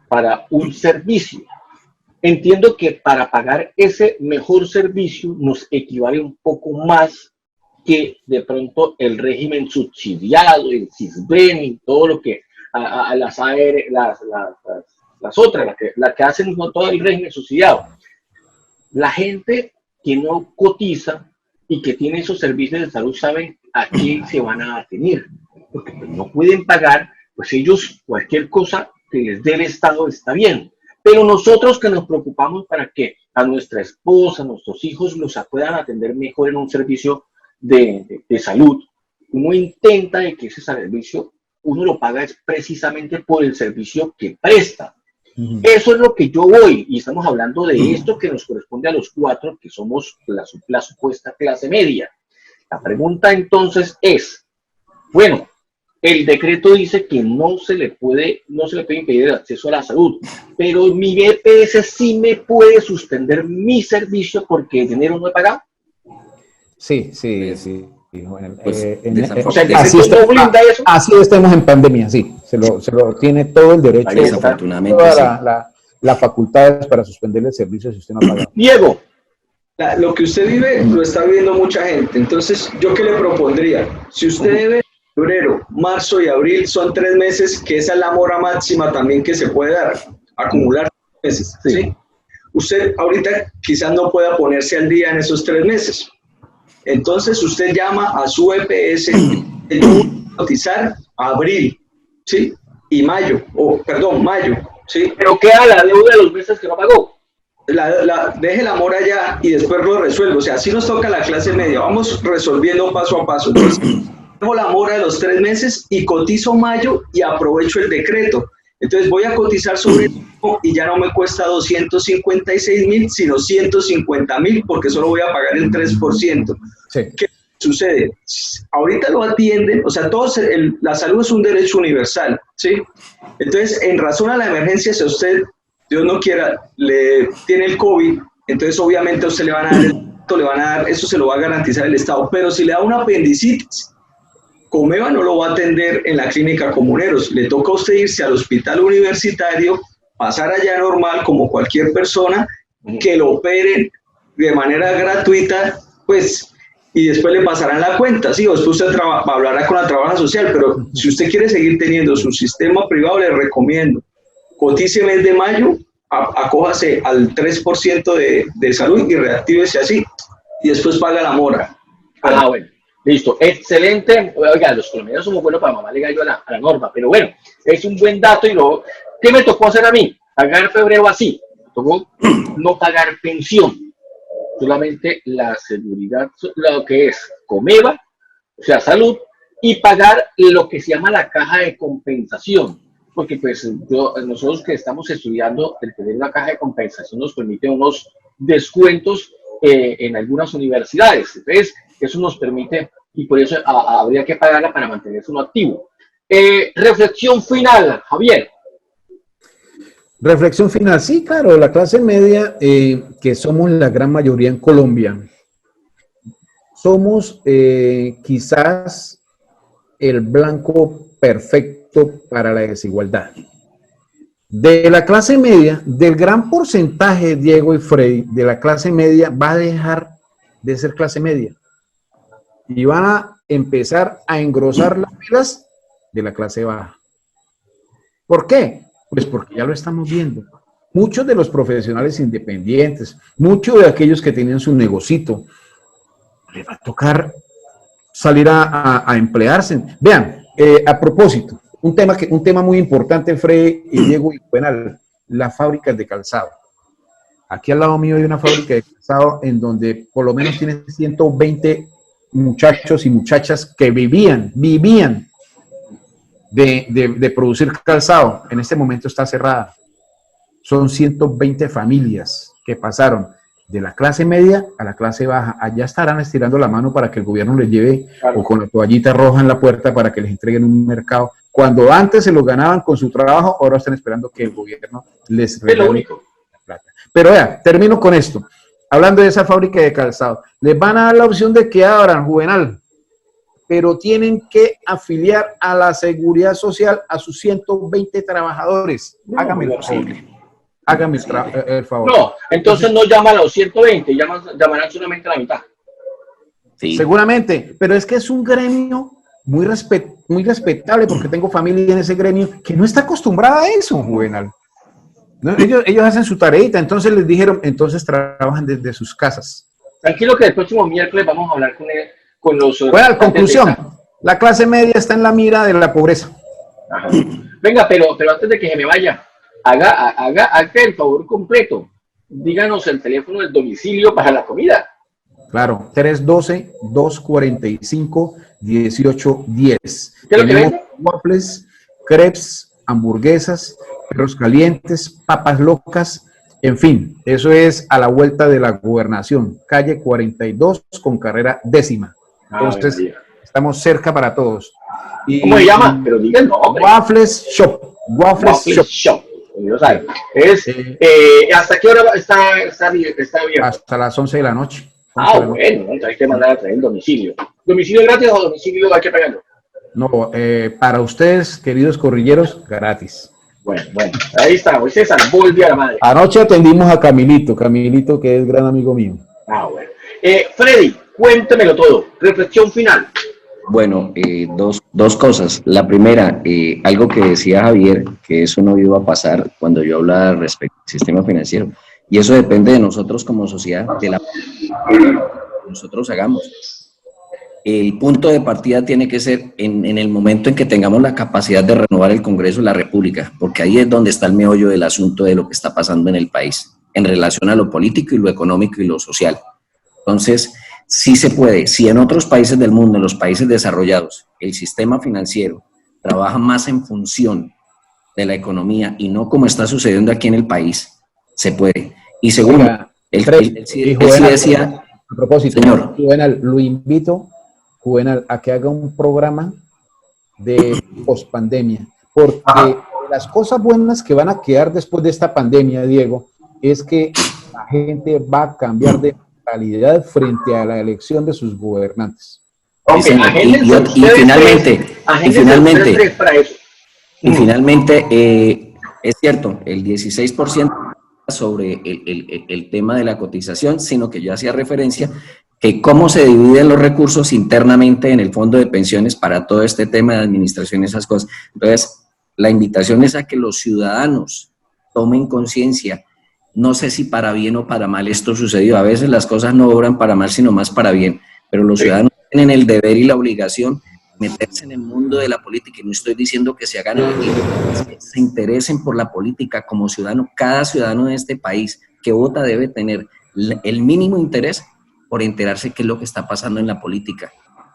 para un servicio. Entiendo que para pagar ese mejor servicio nos equivale un poco más que de pronto el régimen subsidiado, el CISBEN y todo lo que las otras, las que hacen con todo el régimen subsidiado. La gente que no cotiza y que tiene esos servicios de salud saben a qué se van a atener, porque pues, no pueden pagar, pues ellos cualquier cosa que les dé el Estado está bien. Pero nosotros que nos preocupamos para que a nuestra esposa, a nuestros hijos los puedan atender mejor en un servicio de salud, uno intenta de que ese servicio uno lo paga es precisamente por el servicio que presta. Eso es lo que yo voy, y estamos hablando de esto que nos corresponde a los cuatro, que somos la supuesta clase media. La pregunta entonces es, bueno, el decreto dice que no se le puede impedir el acceso a la salud, pero mi EPS sí me puede suspender mi servicio porque el dinero no he pagado. Sí. Bueno, pues, o sea, ¿no blinda eso? Así estamos en pandemia, sí. Se lo tiene todo el derecho. Desafortunadamente, toda la facultad para suspender el servicio si usted no ha pagado. Diego. Lo que usted vive lo está viviendo mucha gente. Entonces, ¿yo qué le propondría? Si usted debe febrero, marzo y abril, son 3 meses, que esa es la mora máxima también que se puede dar, acumular 3 meses. ¿Sí? Usted ahorita quizás no pueda ponerse al día en esos 3 meses. Entonces usted llama a su EPS y cotizar abril, ¿sí? Y mayo, mayo, ¿sí? Pero queda la deuda de los meses que no pagó. Deje la mora ya y después lo resuelvo. O sea, así nos toca la clase media. Vamos resolviendo paso a paso. Entonces, dejo la mora de los 3 meses y cotizo mayo y aprovecho el decreto. Entonces voy a cotizar sobre el y ya no me cuesta 256.000, sino 150.000, porque solo voy a pagar el 3%. Sí. ¿Qué sucede? Ahorita lo atienden, o sea, la salud es un derecho universal, ¿sí? Entonces, en razón a la emergencia, si a usted, Dios no quiera, le tiene el COVID, entonces obviamente a usted le van a dar el le van a dar, eso se lo va a garantizar el Estado, pero si le da una apendicitis, Comeva no lo va a atender en la clínica Comuneros, le toca a usted irse al hospital universitario, pasar allá normal como cualquier persona, que lo operen de manera gratuita, pues, y después le pasarán la cuenta, sí, o después usted hablará con la trabaja social, pero si usted quiere seguir teniendo su sistema privado, le recomiendo, cotice mes de mayo, acójase al 3% de salud y reactívese así, y después paga la mora. Bueno, listo, excelente. Oiga, los colombianos somos buenos para mamarle gallo a la norma, pero bueno, es un buen dato. Y luego, ¿qué me tocó hacer a mí? Pagar febrero así, me tocó no pagar pensión, solamente la seguridad, lo que es Comeva, o sea, salud, y pagar lo que se llama la caja de compensación, porque pues nosotros que estamos estudiando, el tener una caja de compensación nos permite unos descuentos en algunas universidades, entonces eso nos permite, y por eso habría que pagarla para mantenerse uno activo. Reflexión final, Javier. Reflexión final, sí, claro, la clase media, que somos la gran mayoría en Colombia, somos quizás el blanco perfecto para la desigualdad. De la clase media, del gran porcentaje, Diego y Freddy, de la clase media va a dejar de ser clase media y van a empezar a engrosar las filas de la clase baja. ¿Por qué? Pues porque ya lo estamos viendo. Muchos de los profesionales independientes, muchos de aquellos que tenían su negocito, les va a tocar salir a emplearse. Vean, a propósito, un tema muy importante, Freddy y Diego y Juvenal, las fábricas de calzado. Aquí al lado mío hay una fábrica de calzado en donde por lo menos tienen 120 muchachos y muchachas que vivían de producir calzado. En este momento está cerrada. Son 120 familias que pasaron de la clase media a la clase baja. Allá estarán estirando la mano para que el gobierno les lleve, o con la toallita roja en la puerta para que les entreguen un mercado. Cuando antes se lo ganaban con su trabajo, ahora están esperando que el gobierno les regale la plata. Pero vea, termino con esto. Hablando de esa fábrica de calzado, les van a dar la opción de que abran, Juvenal, pero tienen que afiliar a la Seguridad Social a sus 120 trabajadores. Hágame el favor. Hágame el favor. No, entonces no llaman a los 120, llamarán solamente a la mitad. Sí. Seguramente, pero es que es un gremio muy respetable, porque tengo familia en ese gremio que no está acostumbrada a eso, Juvenal. ¿No? Ellos hacen su tareita, entonces les dijeron, entonces trabajan desde sus casas. Tranquilo que el próximo miércoles vamos a hablar con los... Bueno, conclusión, la clase media está en la mira de la pobreza. Ajá. Venga, pero antes de que se me vaya, haga el favor completo. Díganos el teléfono del domicilio para la comida. Claro, 312-245-1810. Tenemos waffles, crepes, hamburguesas, perros calientes, papas locas, en fin, eso es a la vuelta de la Gobernación, calle 42 con carrera 10ª. Entonces, estamos cerca para todos. Y, ¿cómo se llama? Pero diga el nombre. Waffles Shop. Waffles Shop. ¿Hasta qué hora está abierto? Hasta las 11 de la noche. Bueno, entonces hay que mandar a traer el domicilio. ¿Domicilio gratis o domicilio hay que pagarlo? No, para ustedes, queridos corrilleros, gratis. Bueno, ahí está, hoy César, volví a la madre. Anoche atendimos a Camilito, que es gran amigo mío. Bueno. Freddy, cuéntemelo todo. Reflexión final. Bueno, dos cosas. La primera, algo que decía Javier, que eso no iba a pasar cuando yo hablaba respecto al sistema financiero. Y eso depende de nosotros como sociedad, de la que nosotros hagamos. El punto de partida tiene que ser en el momento en que tengamos la capacidad de renovar el Congreso de la República, porque ahí es donde está el meollo del asunto de lo que está pasando en el país, en relación a lo político y lo económico y lo social. Entonces, sí se puede. Si en otros países del mundo, en los países desarrollados, el sistema financiero trabaja más en función de la economía y no como está sucediendo aquí en el país, se puede. Y segundo, él sí decía... A propósito, señor, Juvenal, lo invito, Juvenal, a que haga un programa de pospandemia, porque las cosas buenas que van a quedar después de esta pandemia, Diego, es que la gente va a cambiar de mortalidad frente a la elección de sus gobernantes. Sí, señor. Y finalmente, es cierto, el 16% sobre el tema de la cotización, sino que yo hacía referencia que cómo se dividen los recursos internamente en el fondo de pensiones para todo este tema de administración y esas cosas. Entonces, la invitación es a que los ciudadanos tomen conciencia. No sé si para bien o para mal esto sucedió. A veces las cosas no obran para mal, sino más para bien. Pero los ciudadanos tienen el deber y la obligación de meterse en el mundo de la política. Y no estoy diciendo que se hagan se interesen por la política como ciudadano. Cada ciudadano de este país que vota debe tener el mínimo interés por enterarse qué es lo que está pasando en la política.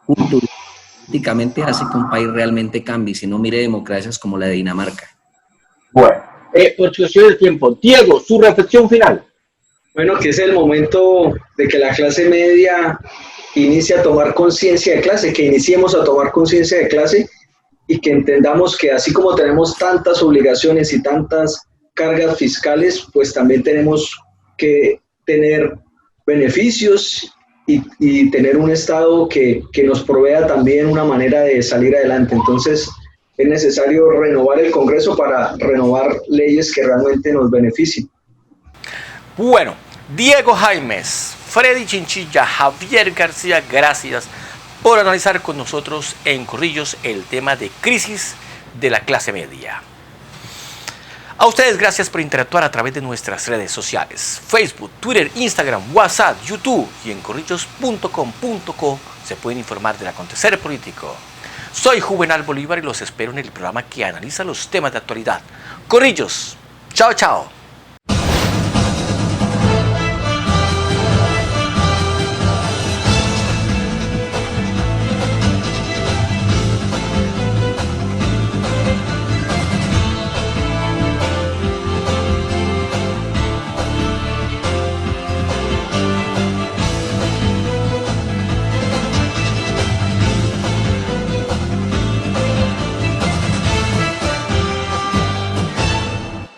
Políticamente hace que un país realmente cambie, si no mire democracias como la de Dinamarca. Bueno, por cuestión del tiempo, Diego, su reflexión final. Bueno, que es el momento de que la clase media inicie a tomar conciencia de clase, que iniciemos a tomar conciencia de clase y que entendamos que así como tenemos tantas obligaciones y tantas cargas fiscales, pues también tenemos que tener beneficios y tener un Estado que nos provea también una manera de salir adelante. Entonces, es necesario renovar el Congreso para renovar leyes que realmente nos beneficien. Bueno, Diego Jaimes, Freddy Chinchilla, Javier García, gracias por analizar con nosotros en Corrillos el tema de crisis de la clase media. A ustedes gracias por interactuar a través de nuestras redes sociales, Facebook, Twitter, Instagram, WhatsApp, YouTube y en corrillos.com.co se pueden informar del acontecer político. Soy Juvenal Bolívar y los espero en el programa que analiza los temas de actualidad. Corrillos, chao, chao.